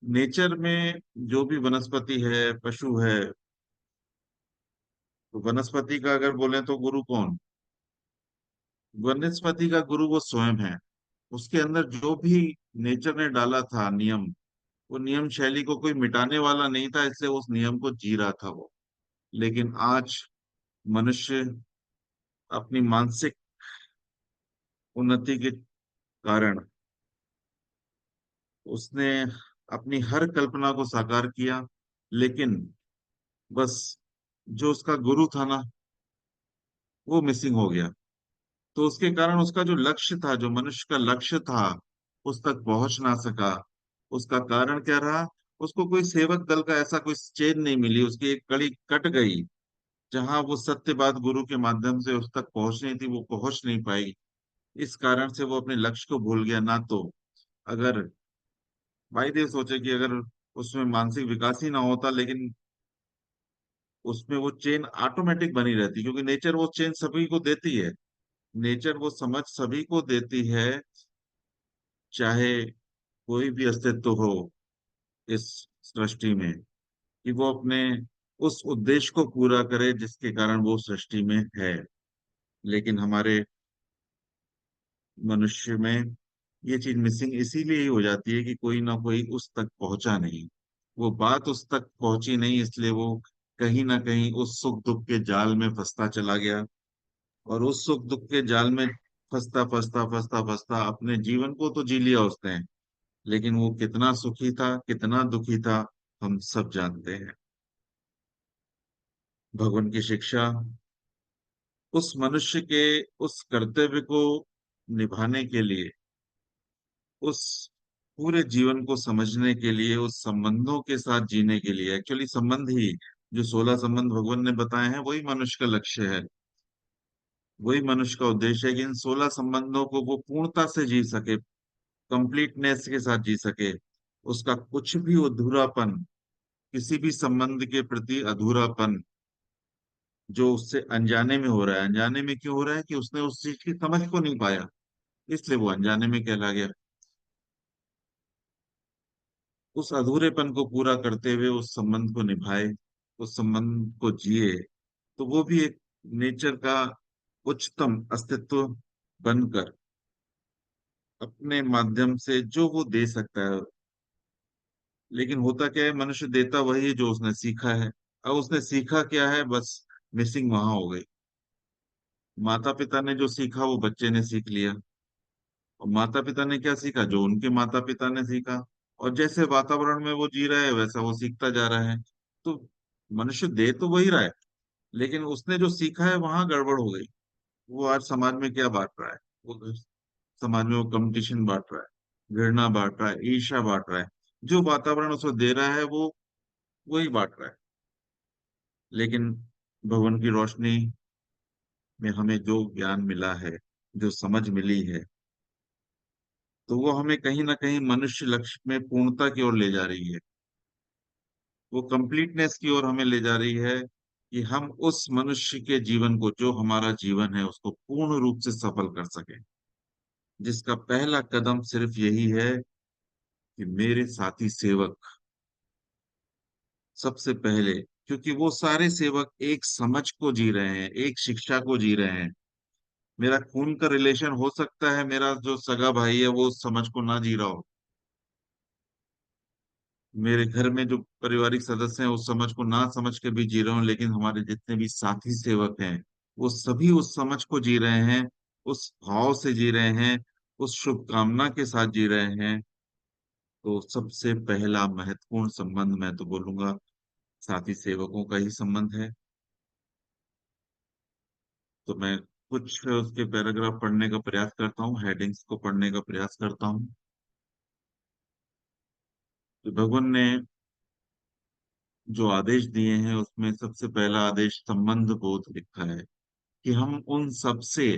नेचर में जो भी वनस्पति है, पशु है, तो वनस्पति का अगर बोले तो गुरु कौन? वनस्पति का गुरु वो स्वयं है। उसके अंदर जो भी नेचर ने डाला था नियम, वो नियम शैली को कोई मिटाने वाला नहीं था, इसलिए उस नियम को जी रहा था वो। लेकिन आज मनुष्य अपनी मानसिक उन्नति के कारण उसने अपनी हर कल्पना को साकार किया, लेकिन बस जो उसका गुरु था ना, वो मिसिंग हो गया। तो उसके कारण उसका जो लक्ष्य था, जो मनुष्य का लक्ष्य था, उस तक पहुंच ना सका। उसका कारण क्या रहा? उसको कोई सेवक दल का ऐसा कोई चेन नहीं मिली, उसकी एक कड़ी कट गई। जहां वो सत्य बात गुरु के माध्यम से उस तक पहुंचनी थी, वो पहुंच नहीं पाई। इस कारण से वो अपने लक्ष्य को भूल गया। ना तो अगर भाई देव सोचे कि अगर उसमें मानसिक विकास ही ना होता, लेकिन उसमें वो चेन ऑटोमेटिक बनी रहती, क्योंकि नेचर वो चेन सभी को देती है। नेचर वो समझ सभी को देती है, चाहे कोई भी अस्तित्व हो इस सृष्टि में, कि वो अपने उस उद्देश्य को पूरा करे जिसके कारण वो सृष्टि में है। लेकिन हमारे मनुष्य में ये चीज मिसिंग इसीलिए ही हो जाती है कि कोई ना कोई उस तक पहुंचा नहीं, वो बात उस तक पहुंची नहीं, इसलिए वो कहीं ना कहीं उस सुख दुख के जाल में फंसता चला गया। और उस सुख दुख के जाल में फंसता फंसता फंसता फंसता अपने जीवन को तो जी लिया उसने, लेकिन वो कितना सुखी था, कितना दुखी था, हम सब जानते हैं। भगवान की शिक्षा उस मनुष्य के उस कर्तव्य को निभाने के लिए, उस पूरे जीवन को समझने के लिए, उस संबंधों के साथ जीने के लिए, एक्चुअली संबंध ही, जो 16 संबंध भगवान ने बताए हैं, वही मनुष्य का लक्ष्य है, वही मनुष्य का उद्देश्य है कि इन 16 संबंधों को वो पूर्णता से जी सके, कंप्लीटनेस के साथ जी सके। उसका कुछ भी अधूरापन, किसी भी संबंध के प्रति अधूरापन जो उससे अनजाने में हो रहा है, अनजाने में क्यों हो रहा है? कि उसने उस चीज की समझ को नहीं पाया, इसलिए वो अनजाने में कहला गया। उस अधूरेपन को पूरा करते हुए उस संबंध को निभाए, उस संबंध को जिए, तो वो भी एक नेचर का उच्चतम अस्तित्व बनकर अपने माध्यम से जो वो दे सकता है। लेकिन होता क्या है, मनुष्य देता वही है जो उसने सीखा है। अब उसने सीखा क्या है, बस मिसिंग वहां हो गई। माता पिता ने जो सीखा वो बच्चे ने सीख लिया, और माता पिता ने क्या सीखा? जो उनके माता पिता ने सीखा। और जैसे वातावरण में वो जी रहा है, वैसा वो सीखता जा रहा है। तो मनुष्य दे तो वही रहा है, लेकिन उसने जो सीखा है वहां गड़बड़ हो गई। वो आज समाज में क्या बांट रहा है? वो समाज में वो कंपटीशन बांट रहा है, घृणा बांट रहा है, ईर्ष्या बांट रहा है। जो वातावरण उसको दे रहा है वो वही बांट रहा है। लेकिन भगवान की रोशनी में हमें जो ज्ञान मिला है, जो समझ मिली है, तो वो हमें कहीं ना कहीं मनुष्य लक्ष्य में पूर्णता की ओर ले जा रही है। वो कंप्लीटनेस की ओर हमें ले जा रही है, कि हम उस मनुष्य के जीवन को, जो हमारा जीवन है, उसको पूर्ण रूप से सफल कर सकें। जिसका पहला कदम सिर्फ यही है कि मेरे साथी सेवक सबसे पहले, क्योंकि वो सारे सेवक एक समझ को जी रहे हैं, एक शिक्षा को जी रहे हैं। मेरा खून का रिलेशन हो सकता है, मेरा जो सगा भाई है वो उस समझ को ना जी रहा हो, मेरे घर में जो पारिवारिक सदस्य हैं उस समझ को ना समझ के भी जी रहे हो, लेकिन हमारे जितने भी साथी सेवक हैं, वो सभी उस समझ को जी रहे हैं, उस भाव से जी रहे हैं, उस शुभकामना के साथ जी रहे हैं। तो सबसे पहला महत्वपूर्ण संबंध मैं तो बोलूंगा साथी सेवकों का ही संबंध है। तो मैं कुछ उसके पैराग्राफ पढ़ने का प्रयास करता हूँ, हेडिंग्स को पढ़ने का प्रयास करता हूँ। तो भगवान ने जो आदेश दिए हैं उसमें सबसे पहला आदेश संबंध बोध लिखा है, कि हम उन सब से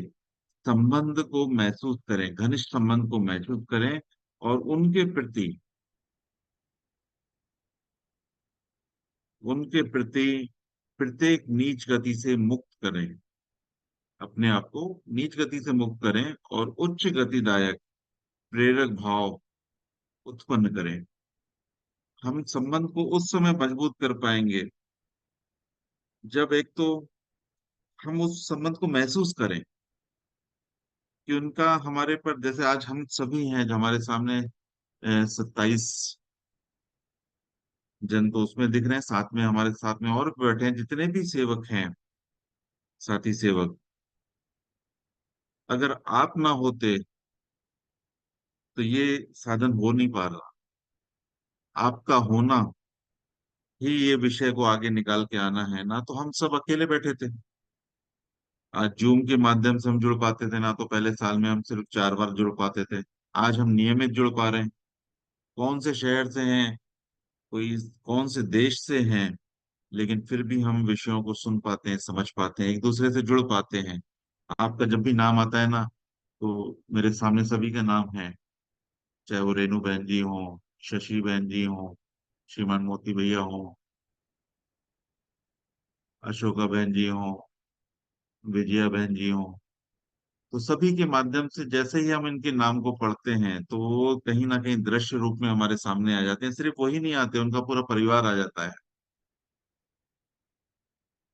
संबंध को महसूस करें, घनिष्ठ संबंध को महसूस करें, और उनके प्रति प्रत्येक नीच गति से मुक्त करें, अपने आप को नीच गति से मुक्त करें और उच्च गतिदायक प्रेरक भाव उत्पन्न करें। हम संबंध को उस समय मजबूत कर पाएंगे जब एक तो हम उस संबंध को महसूस करें कि उनका हमारे पर, जैसे आज हम सभी हैं जो हमारे सामने 27 जन तो उसमें दिख रहे हैं, साथ में हमारे साथ में और भी बैठे हैं जितने भी सेवक हैं, साथी सेवक। अगर आप ना होते तो ये साधन हो नहीं पा रहा। आपका होना ही ये विषय को आगे निकाल के आना है, ना तो हम सब अकेले बैठे थे। आज जूम के माध्यम से हम जुड़ पाते थे, ना तो पहले साल में हम सिर्फ 4 बार जुड़ पाते थे। आज हम नियमित जुड़ पा रहे हैं। कौन से शहर से हैं, कोई कौन से देश से हैं, लेकिन फिर भी हम विषयों को सुन पाते हैं, समझ पाते हैं, एक दूसरे से जुड़ पाते हैं। आपका जब भी नाम आता है ना, तो मेरे सामने सभी का नाम है, चाहे वो रेनू बहन जी हो, शशि बहन जी हो, श्रीमान मोती भैया हो, अशोका बहन जी हो, विजया बहन जी हो। तो सभी के माध्यम से जैसे ही हम इनके नाम को पढ़ते हैं तो वो कहीं ना कहीं दृश्य रूप में हमारे सामने आ जाते हैं। सिर्फ वही नहीं आते, उनका पूरा परिवार आ जाता है।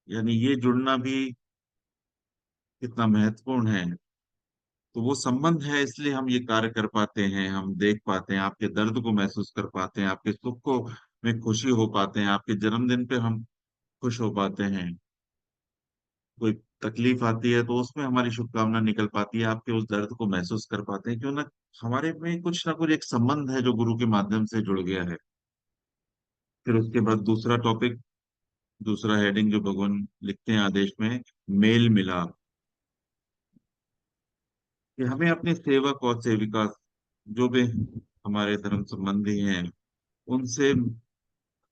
यानी ये जुड़ना भी कितना महत्वपूर्ण है। तो वो संबंध है, इसलिए हम ये कार्य कर पाते हैं, हम देख पाते हैं, आपके दर्द को महसूस कर पाते हैं, आपके सुख को में खुशी हो पाते हैं, आपके जन्मदिन पे हम खुश हो पाते हैं। कोई तकलीफ आती है तो उसमें हमारी शुभकामना निकल पाती है, आपके उस दर्द को महसूस कर पाते हैं। क्यों ना हमारे में कुछ ना कुछ एक संबंध है जो गुरु के माध्यम से जुड़ गया है। फिर उसके बाद दूसरा टॉपिक, दूसरा हेडिंग जो भगवान लिखते हैं आदेश में, मेल मिलाप। कि हमें अपने सेवक और सेविका जो भी हमारे धर्म संबंधी हैं उनसे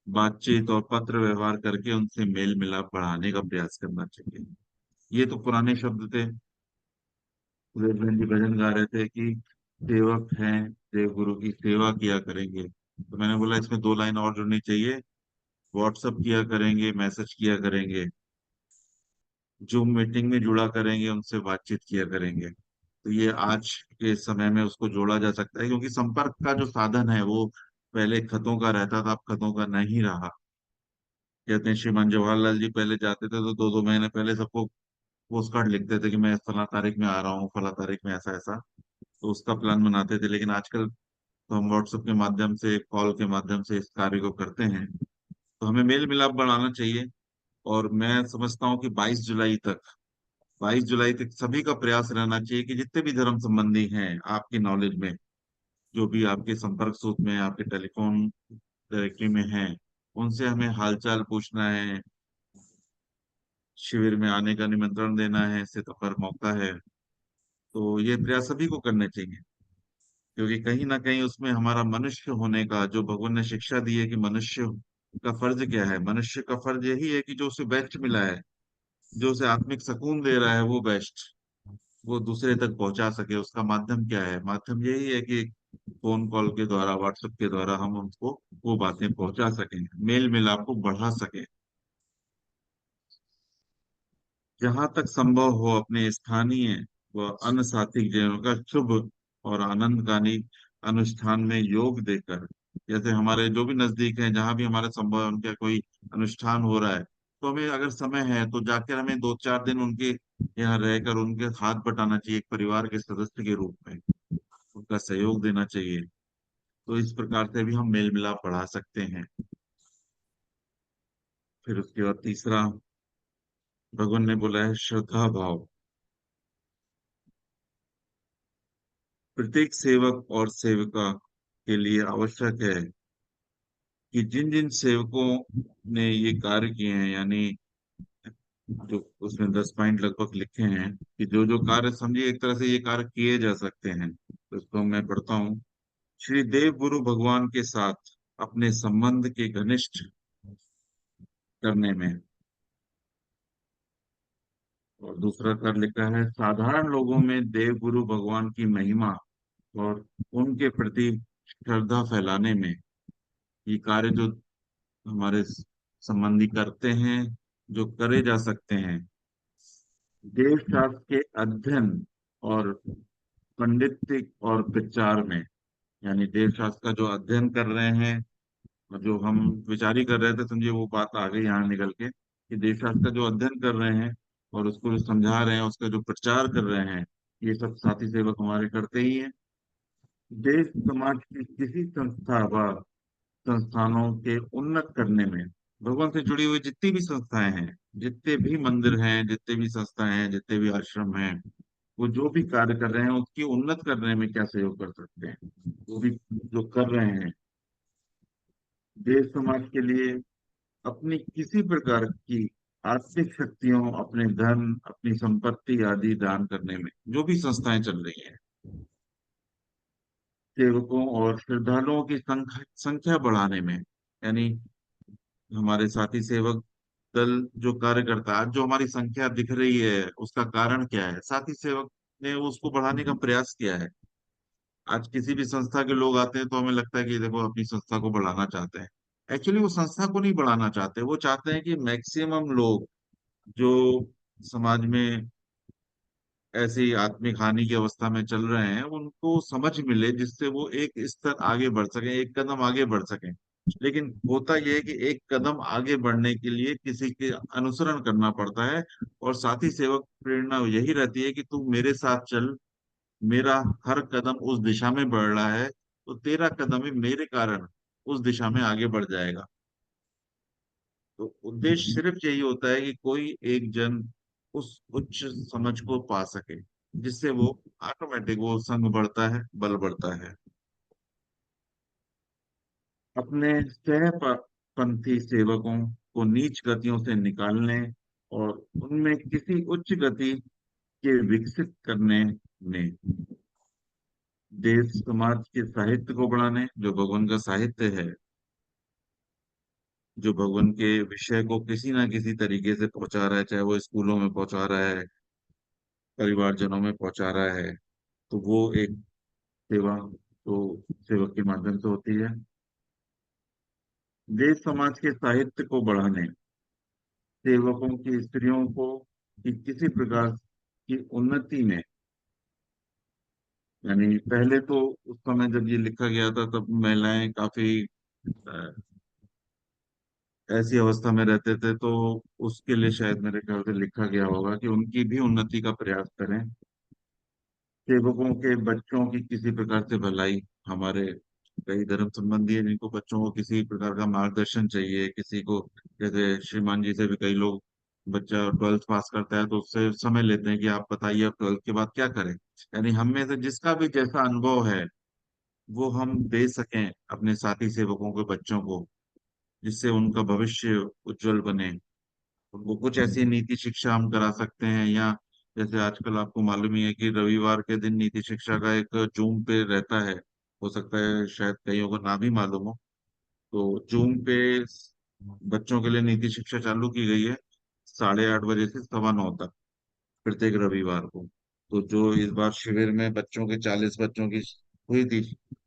बातचीत और पत्र व्यवहार करके उनसे मेल मिलाप बढ़ाने का प्रयास करना चाहिए। ये तो पुराने शब्द थे। सुरेश जी भजन गा रहे थे कि सेवक हैं, देव गुरु की सेवा किया करेंगे। तो मैंने बोला इसमें 2 लाइन और जुड़नी चाहिए, व्हाट्सअप किया करेंगे, मैसेज किया करेंगे, जूम मीटिंग में जुड़ा करेंगे, उनसे बातचीत किया करेंगे। तो ये आज के समय में उसको जोड़ा जा सकता है, क्योंकि संपर्क का जो साधन है वो पहले खतों का रहता था, अब खतों का नहीं रहा। कहते हैं श्रीमान जवाहरलाल जी पहले जाते थे तो 2-2 महीने पहले सबको पोस्ट कार्ड लिखते थे कि मैं फला तारीख में आ रहा हूँ, फला तारीख में ऐसा ऐसा, तो उसका प्लान बनाते थे। लेकिन आजकल तो हम व्हाट्सएप के माध्यम से, कॉल के माध्यम से इस कार्य को करते हैं। तो हमें मेल मिलाप बढ़ाना चाहिए। और मैं समझता हूँ कि 22 जुलाई तक सभी का प्रयास रहना चाहिए कि जितने भी धर्म संबंधी हैं आपकी नॉलेज में, जो भी आपके संपर्क सूत्र में, आपके टेलीफोन डायरेक्टरी में हैं, उनसे हमें हालचाल पूछना है, शिविर में आने का निमंत्रण देना है, सितंबर मौका है। तो ये प्रयास सभी को करने चाहिए, क्योंकि कहीं ना कहीं उसमें हमारा मनुष्य होने का, जो भगवान ने शिक्षा दी है कि मनुष्य का फर्ज क्या है, मनुष्य का फर्ज यही है कि जो उसे बेस्ट मिला है, जो उसे आत्मिक सुकून दे रहा है, वो बेस्ट वो दूसरे तक पहुंचा सके। उसका माध्यम क्या है? माध्यम यही है कि फोन कॉल के द्वारा, व्हाट्सएप के द्वारा हम उनको वो बातें पहुंचा सकें, मेल मिलाप को बढ़ा सकें। जहां तक संभव हो अपने स्थानीय व अन्य साथी जनों का शुभ और आनंदकारी अनुष्ठान में योग देकर, जैसे हमारे जो भी नजदीक हैं, जहां भी हमारे संभव है उनका कोई अनुष्ठान हो रहा है, तो हमें अगर समय है तो जाकर हमें 2-4 दिन उनके यहाँ रहकर उनके हाथ बटाना चाहिए, एक परिवार के सदस्य के रूप में उनका सहयोग देना चाहिए। तो इस प्रकार से भी हम मेल मिलाप बढ़ा सकते हैं। फिर उसके बाद तीसरा भगवान ने बोला है श्रद्धा भाव। प्रत्येक सेवक और सेविका के लिए आवश्यक है कि जिन जिन सेवकों ने ये कार्य किए हैं, यानी जो उसमें 10 पॉइंट लगभग लिखे हैं कि जो जो कार्य, समझिए एक तरह से ये कार्य किए जा सकते हैं, तो इसको मैं पढ़ता हूँ। श्री देव गुरु भगवान के साथ अपने संबंध के घनिष्ठ करने में। और दूसरा कर लिखा है साधारण लोगों में देव गुरु भगवान की महिमा और उनके प्रति श्रद्धा फैलाने में। ये कार्य जो हमारे संबंधी करते हैं, जो करे जा सकते हैं, देव शास्त्र के अध्ययन और पंडित और प्रचार में, यानी देव शास्त्र का जो अध्ययन कर रहे हैं और जो हम विचारी कर रहे थे, समझिए वो बात आ गई यहाँ निकल के कि देव शास्त्र का जो अध्ययन कर रहे हैं और उसको जो समझा रहे हैं, उसका जो प्रचार कर रहे हैं, ये सब साथी सेवक हमारे करते ही हैं। देश समाज की किसी संस्था व संस्थानों के उन्नत करने में, भगवान से जुड़ी हुई जितनी भी संस्थाएं हैं, जितने भी मंदिर हैं, जितने भी संस्थाएं हैं, जितने भी आश्रम हैं, वो जो भी कार्य कर रहे हैं उसकी उन्नत करने में क्या सहयोग कर सकते हैं, वो भी जो कर रहे हैं देश समाज के लिए अपनी किसी प्रकार की आर्थिक शक्तियों, अपने धन, अपनी संपत्ति आदि दान करने में, जो भी संस्थाएं चल रही हैं, सेवकों और श्रद्धालुओं की संख्या बढ़ाने में, यानी हमारे साथी सेवक दल जो कार्य करता है, आज जो हमारी संख्या दिख रही है उसका कारण क्या है? साथी सेवक ने उसको बढ़ाने का प्रयास किया है। आज किसी भी संस्था के लोग आते हैं तो हमें लगता है कि देखो अपनी संस्था को बढ़ाना चाहते हैं। एक्चुअली वो संस्था को नहीं बढ़ाना चाहते, वो चाहते हैं कि मैक्सिमम लोग जो समाज में ऐसी आत्मिक हानि की अवस्था में चल रहे हैं उनको समझ मिले, जिससे वो एक स्तर आगे बढ़ सके, एक कदम आगे बढ़ सके। लेकिन होता यह है कि एक कदम आगे बढ़ने के लिए किसी के अनुसरण करना पड़ता है, और साथी सेवक प्रेरणा यही रहती है कि तू मेरे साथ चल, मेरा हर कदम उस दिशा में बढ़ रहा है, तो तेरा कदम ही मेरे कारण उस दिशा में आगे बढ़ जाएगा। तो उद्देश्य सिर्फ यही होता है कि कोई एक जन उस उच्च समझ को पा सके, जिससे वो ऑटोमेटिक वो संग बढ़ता है, बल बढ़ता है। अपने सहपंथी सेवकों को नीच गतियों से निकालने और उनमें किसी उच्च गति के विकसित करने में, देश समाज के साहित्य को बढ़ाने, जो भगवान का साहित्य है, जो भगवान के विषय को किसी ना किसी तरीके से पहुंचा रहा है, चाहे वो स्कूलों में पहुंचा रहा है, परिवारजनों में पहुंचा रहा है, तो वो एक सेवा तो सेवक के माध्यम से होती है। देश समाज के साहित्य को बढ़ाने, सेवकों की स्त्रियों को कि किसी प्रकार की उन्नति में, यानी पहले तो उस समय जब ये लिखा गया था तब महिलाएं काफी अ, ऐसी अवस्था में रहते थे, तो उसके लिए शायद मेरे ख्याल से लिखा गया होगा कि उनकी भी उन्नति का प्रयास करें। सेवकों के बच्चों की किसी प्रकार से भलाई, हमारे कई धर्म संबंधी है जिनको बच्चों को किसी प्रकार का मार्गदर्शन चाहिए, किसी को, जैसे श्रीमान जी से भी कई लोग, बच्चा 12th पास करता है तो उससे समय लेते हैं कि आप बताइए अब 12th के बाद क्या करें। यानी हम में से जिसका भी जैसा अनुभव है वो हम दे सकें अपने साथी सेवकों के बच्चों को, जिससे उनका भविष्य उज्जवल बने। उनको कुछ ऐसी नीति शिक्षा हम करा सकते हैं, या जैसे आजकल आपको मालूम ही है कि रविवार के दिन नीति शिक्षा का एक जूम पे रहता है, हो सकता है शायद कईयों को ना भी मालूम हो। तो जूम पे बच्चों के लिए नीति शिक्षा चालू की गई है 8:30 बजे से 9:15 तक, प्रत्येक रविवार को। तो जो इस बार शिविर में बच्चों के 40 बच्चों की हुई थी,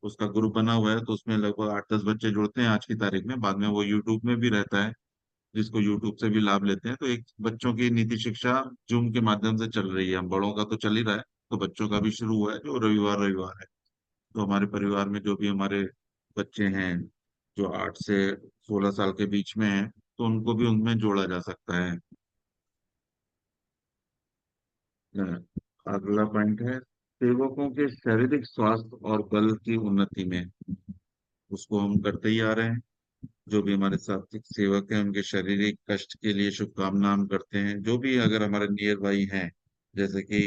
उसका ग्रुप बना हुआ है, तो उसमें लगभग 8-10 बच्चे जुड़ते हैं आज की तारीख में, बाद में वो यूट्यूब में भी रहता है, जिसको यूट्यूब से भी लाभ लेते हैं। तो एक बच्चों की नीति शिक्षा जूम के माध्यम से चल रही है, हम बड़ों का तो चल ही रहा है, तो बच्चों का भी शुरू हुआ है जो रविवार रविवार है। तो हमारे परिवार में जो भी हमारे बच्चे हैं जो 8 से 16 साल के बीच में हैं, तो उनको भी उनमें जोड़ा जा सकता है। अगला पॉइंट है सेवकों के शारीरिक स्वास्थ्य और बल की उन्नति में, उसको हम करते ही आ रहे हैं। जो भी हमारे साथी सेवक हैं उनके शारीरिक कष्ट के लिए शुभकामना हम करते हैं, जो भी अगर हमारे नियर बाई हैं, जैसे कि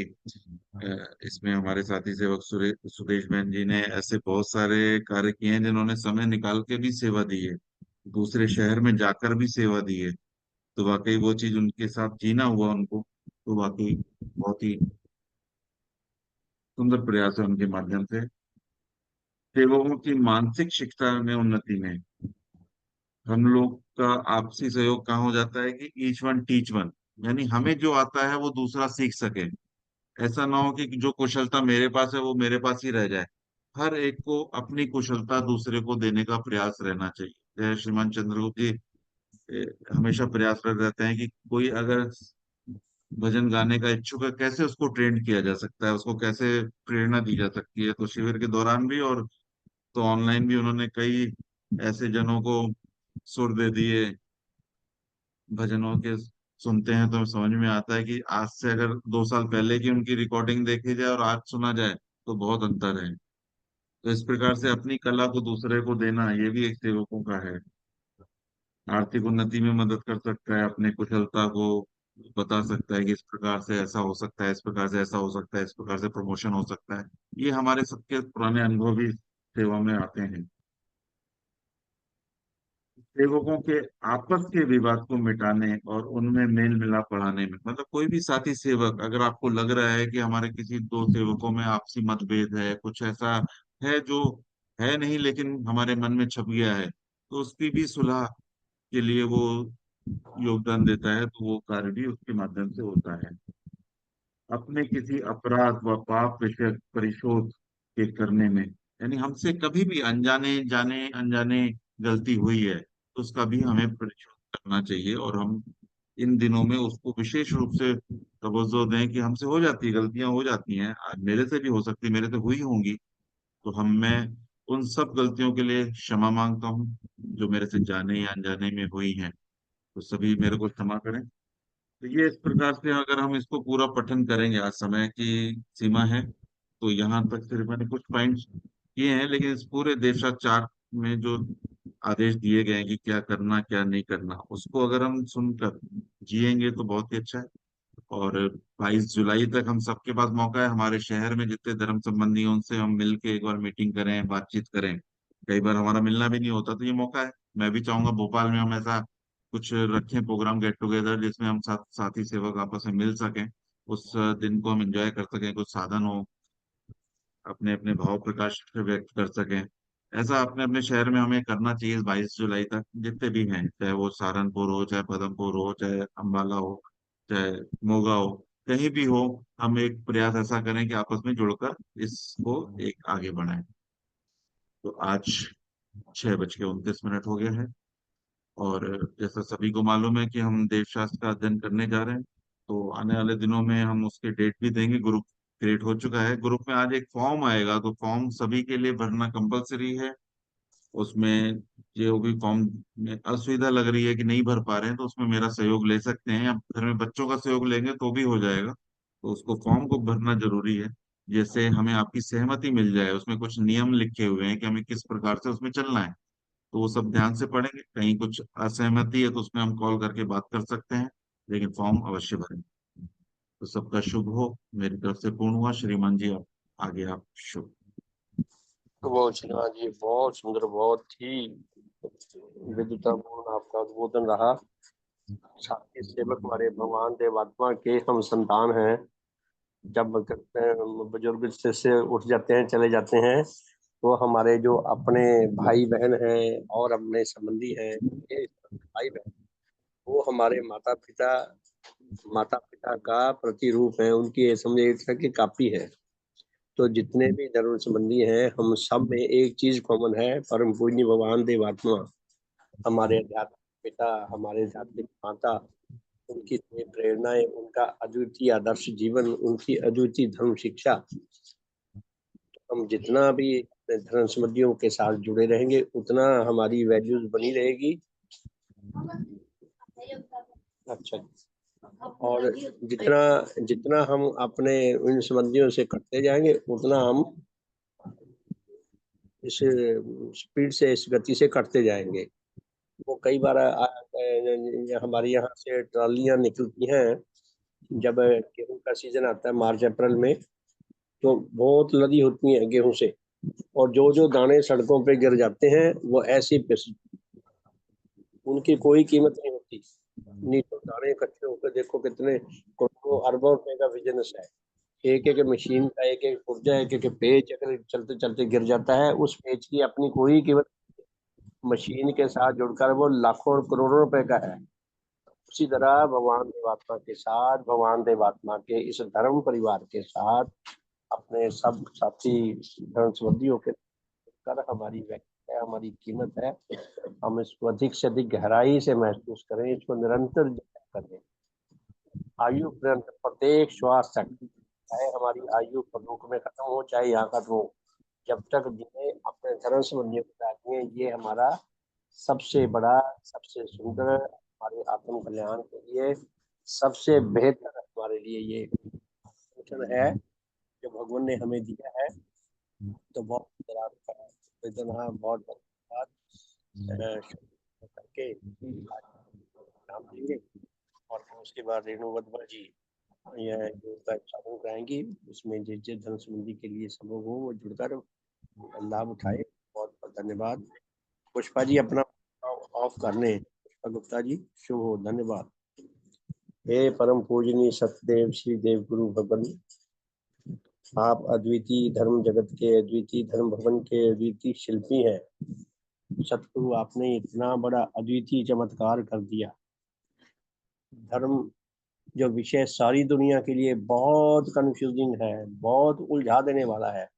इसमें हमारे साथी सेवक सुदेश बहन जी ने ऐसे बहुत सारे कार्य किए हैं जिन्होंने समय निकाल के भी सेवा दी है, दूसरे शहर में जाकर भी सेवा दी है। तो वाकई वो चीज उनके साथ जीना हुआ उनको, तो वाकई बहुत ही सुंदर प्रयास है उनके माध्यम से। सेवकों की मानसिक शिक्षा में उन्नति में हम लोग का आपसी सहयोग कहाँ हो जाता है कि ईच वन टीच वन, यानी हमें जो आता है वो दूसरा सीख सके। ऐसा ना हो कि जो कुशलता मेरे पास है वो मेरे पास ही रह जाए, हर एक को अपनी कुशलता दूसरे को देने का प्रयास रहना चाहिए। जय श्रीमान चंद्रगुप्त जी, हमेशा प्रयासरत रहते हैं कि कोई अगर भजन गाने का इच्छुक है, कैसे उसको ट्रेंड किया जा सकता है, उसको कैसे प्रेरणा दी जा सकती है। तो शिविर के दौरान भी और तो ऑनलाइन भी उन्होंने कई ऐसे जनों को सुर दे दिए भजनों के। सुनते हैं तो समझ में आता है कि आज से अगर 2 साल पहले की उनकी रिकॉर्डिंग देखी जाए और आज सुना जाए तो बहुत अंतर है। तो इस प्रकार से अपनी कला को दूसरे को देना, ये भी एक सेवकों का है। आर्थिक उन्नति में मदद कर सकता है, अपने कुशलता को बता सकता है कि इस प्रकार से ऐसा हो सकता है, इस प्रकार से ऐसा हो सकता है, इस प्रकार से प्रमोशन हो सकता है। ये हमारे सबके पुराने अनुभव भी सेवा में आते हैं। सेवकों के आपस के विवाद को मिटाने और उनमें मेल मिलाप बढ़ाने में, मतलब कोई भी साथी सेवक, अगर आपको लग रहा है कि हमारे किसी दो सेवकों में आपसी मतभेद है, कुछ ऐसा है जो है नहीं लेकिन हमारे मन में छप गया है, तो उसकी भी सुलह के लिए वो योगदान देता है, तो वो कार्य भी उसके माध्यम से होता है। अपने किसी अपराध व पाप विषय परिशोध के करने में, यानी हमसे कभी भी अनजाने जाने अनजाने गलती हुई है तो उसका भी हमें परिशोध करना चाहिए। और हम इन दिनों में उसको विशेष रूप से तवज्जो दें कि हमसे हो जाती है, गलतियां हो जाती हैं, आज मेरे से भी हो सकती है, मेरे से हुई होंगी। तो मैं उन सब गलतियों के लिए क्षमा मांगता हूँ जो मेरे से जाने या अनजाने में हुई हैं। तो सभी मेरे को क्षमा करें। तो ये इस प्रकार से अगर हम इसको पूरा पठन करेंगे, आज समय की सीमा है तो यहाँ तक सिर्फ मैंने कुछ पॉइंट्स किए हैं, लेकिन इस पूरे देशाचार में जो आदेश दिए गए हैं कि क्या करना क्या नहीं करना, उसको अगर हम सुनकर जिएंगे तो बहुत ही अच्छा है। और 22 जुलाई तक हम सबके पास मौका है, हमारे शहर में जितने धर्म संबंधी हैं उनसे हम मिल के एक बार मीटिंग करें, बातचीत करें। कई बार हमारा मिलना भी नहीं होता, तो ये मौका है। मैं भी चाहूंगा भोपाल में हम ऐसा कुछ रखें प्रोग्राम, गेट टुगेदर, जिसमें हम साथी सेवक आपस में मिल सकें, उस दिन को हम एंजॉय कर सकें, कुछ साधन हो, अपने अपने भाव प्रकाश व्यक्त कर सकें। ऐसा अपने अपने शहर में हमें करना चाहिए इस 22 जुलाई तक, जितने भी हैं, चाहे वो सहारनपुर हो, चाहे पदमपुर हो, चाहे अम्बाला हो, चाहे मोगा हो, कहीं भी हो, हम एक प्रयास ऐसा करें कि आपस में जुड़कर इसको एक आगे बढ़ाएं। तो आज 6:29 हो गया है और जैसा सभी को मालूम है कि हम देवशास्त्र का अध्ययन करने जा रहे हैं, तो आने वाले दिनों में हम उसके डेट भी देंगे। ग्रुप क्रिएट हो चुका है, ग्रुप में आज एक फॉर्म आएगा, तो फॉर्म सभी के लिए भरना कंपलसरी है। उसमें जो भी फॉर्म में असुविधा लग रही है कि नहीं भर पा रहे हैं, तो उसमें मेरा सहयोग ले सकते हैं, या घर में बच्चों का सहयोग लेंगे तो भी हो जाएगा। तो उसको फॉर्म को भरना जरूरी है, जैसे हमें आपकी सहमति मिल जाए। उसमें कुछ नियम लिखे हुए हैं कि हमें किस प्रकार से उसमें चलना है, तो वो सब ध्यान से पढ़ेंगे। कहीं कुछ असहमति है तो उसमें हम कॉल करके बात कर सकते हैं, लेकिन फॉर्म अवश्य भरें। तो सबका शुभ हो, मेरी तरफ से पूर्ण हुआ। श्रीमान जी, आप आगे, आप शुभ। बहुत श्रीमान जी, बहुत सुंदर, बहुत ही विद्वतापूर्ण आपका उद्बोधन रहा। साथी सेवक हमारे भगवान देवात्मा के हम संतान हैं। जब बुजुर्ग से उठ जाते हैं, चले जाते हैं, तो हमारे जो अपने भाई बहन हैं और अपने संबंधी हैं, ये भाई बहन, वो हमारे माता पिता का प्रतिरूप है, उनकी समझे एक तरह की कापी है। तो जितने भी धर्म संबंधी हैं, हम सब में एक चीज कॉमन है, परम पूज्य भगवान देवात्मा, हमारे आध्यात्मिक पिता, हमारे आध्यात्मिक माता, उनकी प्रेरणाएं, उनका अद्वितीय आदर्श जीवन, उनकी अद्वितीय धर्म शिक्षा। हम जितना भी धर्म संबंधियों के साथ जुड़े रहेंगे, उतना हमारी वैल्यूज बनी रहेगी। अच्छा, और जितना जितना हम अपने इन संबंधियों से करते जाएंगे, उतना हम इस स्पीड से, इस गति से करते जाएंगे। वो कई बार हमारे यहाँ से ट्रालियां निकलती हैं, जब गेहूं का सीजन आता है मार्च अप्रैल में, तो बहुत लदी होती है गेहूं से, और जो जो दाने सड़कों पे गिर जाते हैं वो ऐसी उनकी कोई कीमत नहीं होती। नहीं तो दाने इकट्ठे होकर देखो कितने करोड़ों अरबों रुपए का बिजनेस है। एक एक मशीन का एक एक पुर्जा, एक एक पेज अगर चलते चलते गिर जाता है, उस पेज की अपनी कोई कीमत, मशीन के साथ जुड़कर वो लाखों और करोड़ों रुपए का है। उसी तरह भगवान देवात्मा के साथ, भगवान देवात्मा के इस धर्म परिवार के साथ, अपने सब साथी धर्म संबंधियों के कर हमारी है, हमारी कीमत है। हम इसको अधिक से अधिक गहराई से महसूस करें, इसको निरंतर करें। आयु पर्यंत प्रत्येक श्वास तक, चाहे हमारी आयु परलोक में खत्म हो चाहे यहाँ खत्म हो, जब तक जिन्हें अपने धर्म संबंधी बताएंगे, ये हमारा सबसे बड़ा, सबसे सुंदर, हमारे आत्म कल्याण के लिए सबसे बेहतर हमारे लिए ये वचन है जो भगवान ने हमें दिया है। तो बहुत बहुत धन्यवाद करके नाम देंगे और उसके बाद रेणु वधवा जी यह जो चालू कराएंगी, उसमें जिस धन संबंधी के लिए सब लोग हो वो जुड़कर लाभ उठाए। बहुत बहुत धन्यवाद। पुष्पा जी अपना ऑफ करने। पुष्पा गुप्ता जी, शुभ हो, धन्यवाद। हे परम पूजनीय सतदेव श्री देव गुरु भगवान, आप अद्वितीय धर्म जगत के, अद्वितीय धर्म भवन के अद्वितीय शिल्पी हैं। सतगुरु, आपने इतना बड़ा अद्वितीय चमत्कार कर दिया। धर्म जो विषय सारी दुनिया के लिए बहुत कंफ्यूजिंग है, बहुत उलझा देने वाला है,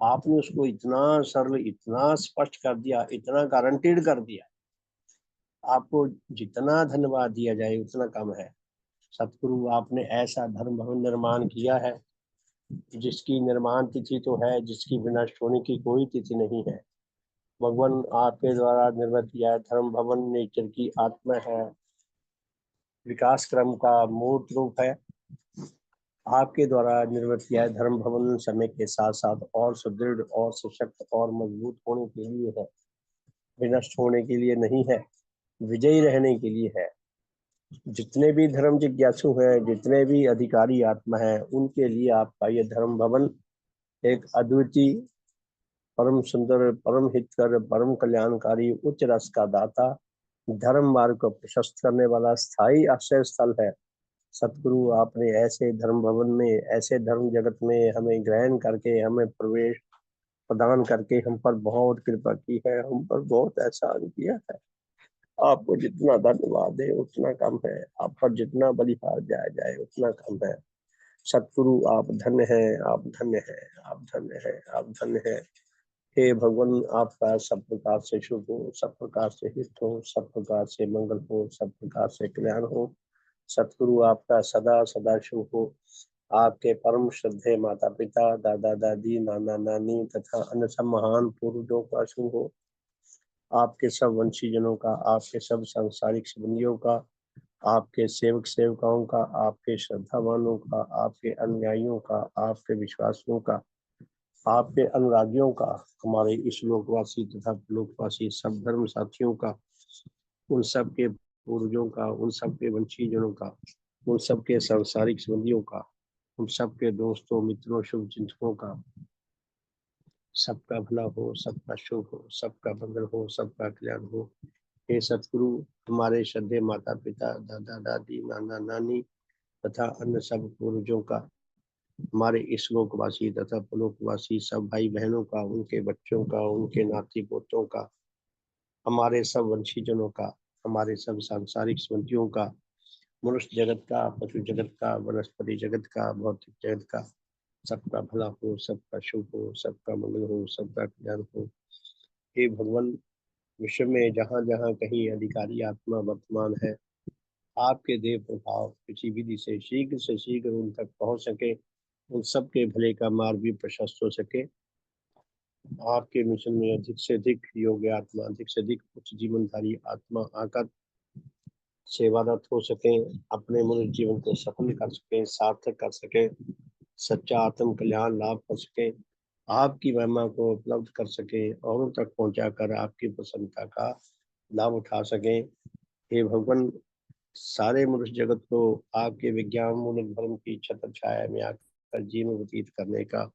आपने उसको इतना सरल, इतना स्पष्ट कर दिया, इतना गारंटीड कर दिया। आपको जितना धन्यवाद दिया जाए उतना कम है। सतगुरु, आपने ऐसा धर्म भवन निर्माण किया है जिसकी निर्माण तिथि तो है, जिसकी विनष्ट होने की कोई तिथि नहीं है। भगवान, आपके द्वारा निर्मित किया धर्म भवन नेचर की आत्मा है, विकास क्रम का मूर्त रूप है। आपके द्वारा निर्मित किया धर्म भवन समय के साथ साथ और सुदृढ़ और सशक्त और मजबूत होने के लिए है, विनष्ट होने के लिए नहीं है, विजयी रहने के लिए है। जितने भी धर्म जिज्ञासु हैं, जितने भी अधिकारी आत्मा है, उनके लिए आपका ये धर्म भवन एक अद्वितीय, परम सुंदर, परम हितकर, परम कल्याणकारी, उच्च रस का दाता, धर्म मार्ग को प्रशस्त करने वाला स्थायी आश्रय स्थल है। सतगुरु, आपने ऐसे धर्म भवन में, ऐसे धर्म जगत में हमें ग्रहण करके, हमें प्रवेश प्रदान करके हम पर बहुत कृपा की है, हम पर बहुत एहसान किया है। आपको जितना धन्यवाद है उतना कम है, आप पर जितना बलिहार जाया जाए उतना कम है। सतगुरु, आप धन्य हैं, आप धन्य हैं, आप धन्य हैं, आप धन्य हैं। हे भगवान, आपका सब प्रकार से शुभ हो, सब प्रकार से हित हो, सब प्रकार से मंगल हो, सब प्रकार से कल्याण हो। सतगुरु, आपका सदा सदा शुभ हो। आपके परम श्रद्धेय माता पिता, दादा दादी, नाना नानी तथा अन्य सब महान पूर्वजों का शुभ हो। आपके सब वंशीजनों का, आपके सब सांसारिक संबंधियों का, आपके सेवक सेवकाओं का, आपके श्रद्धावानों का, आपके अनुयायियों का, आपके विश्वासियों का, आपके अनुरागियों का, हमारे इस लोकवासी तथा लोकवासी सब धर्म साथियों का, उन सब के पूर्वजों का, उन सब के वंशीजनों का, उन सब के सांसारिक संबंधियों का, उन सब के दोस्तों मित्रों शुभ चिंतकों का, सबका भला हो, सबका शुभ हो, सबका मंगल हो, सबका कल्याण हो। हे सतगुरु, हमारे श्रद्धेय माता पिता, दादा दादी, नाना नानी तथा अन्य सब पूर्वजों का, हमारे इस लोकवासी तथा पुलोकवासी सब भाई बहनों का, उनके बच्चों का, उनके नाती पोतों का, हमारे सब वंशीजनों का, हमारे सब सांसारिक संबंधियों का, मनुष्य जगत का, पशु जगत का, वनस्पति जगत का, भौतिक जगत का, सबका भला हो, सबका शुभ हो, सबका मंगल हो, सबका कल्याण हो। हे भगवान, विश्व में जहाँ जहाँ कहीं अधिकारी आत्मा वर्तमान है, आपके देव प्रभाव किसी विधि से शीघ्र उन तक पहुंच सके, उन सब के भले का मार्ग भी प्रशस्त हो सके। आपके मिशन में अधिक से अधिक योग्य आत्मा, अधिक से अधिक उच्च जीवनधारी आत्मा आकर सेवारत हो सके, अपने मनुष्य जीवन को सफल कर सके, सार्थक कर सके, सच्चा आत्म कल्याण लाभ कर सके, आपकी महिमा को उपलब्ध कर सके और उन तक पहुंचाकर आपकी प्रसन्नता का लाभ उठा सके। हे भगवान, सारे मनुष्य जगत को आपके विज्ञान मूलक धर्म की छत्र छाया में आकर जीवन व्यतीत करने का,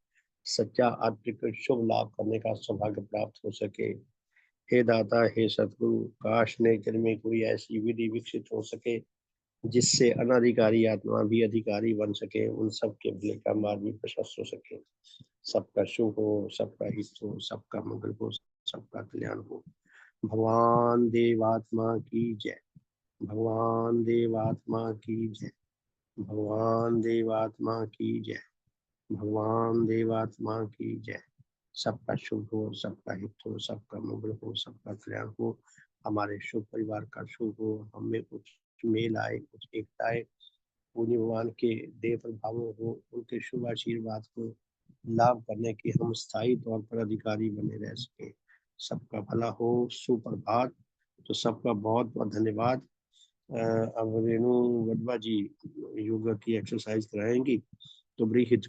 सच्चा आत्मिक शुभ लाभ करने का सौभाग्य प्राप्त हो सके। हे दाता, हे सतगुरु, काश नेचर में कोई ऐसी विधि विकसित हो सके जिससे अनाधिकारी आत्मा भी अधिकारी बन सके, उन सब के भले का मार्ग भी प्रशस्त हो सके। सबका शुभ हो, सबका हित हो, सबका मंगल हो, सबका कल्याण हो। भगवान देवात्मा की जय, भगवान देवात्मा की जय, भगवान देवात्मा की जय, भगवान देवात्मा की जय। सबका शुभ हो, सबका हित हो, सबका मंगल हो, सबका कल्याण हो, हमारे शुभ परिवार का शुभ हो, हमें कुछ मेल आए, कुछ एकता आए, पूज्य भगवान के देव प्रभावों हो, उनके शुभ आशीर्वाद को लाभ करने के हम स्थायी तौर पर अधिकारी बने रह सके। सबका भला हो। सुप्रभात। तो सबका बहुत बहुत धन्यवाद। अब रेणु वडवा जी योगा की एक्सरसाइज कराएंगी, तो बड़ी हित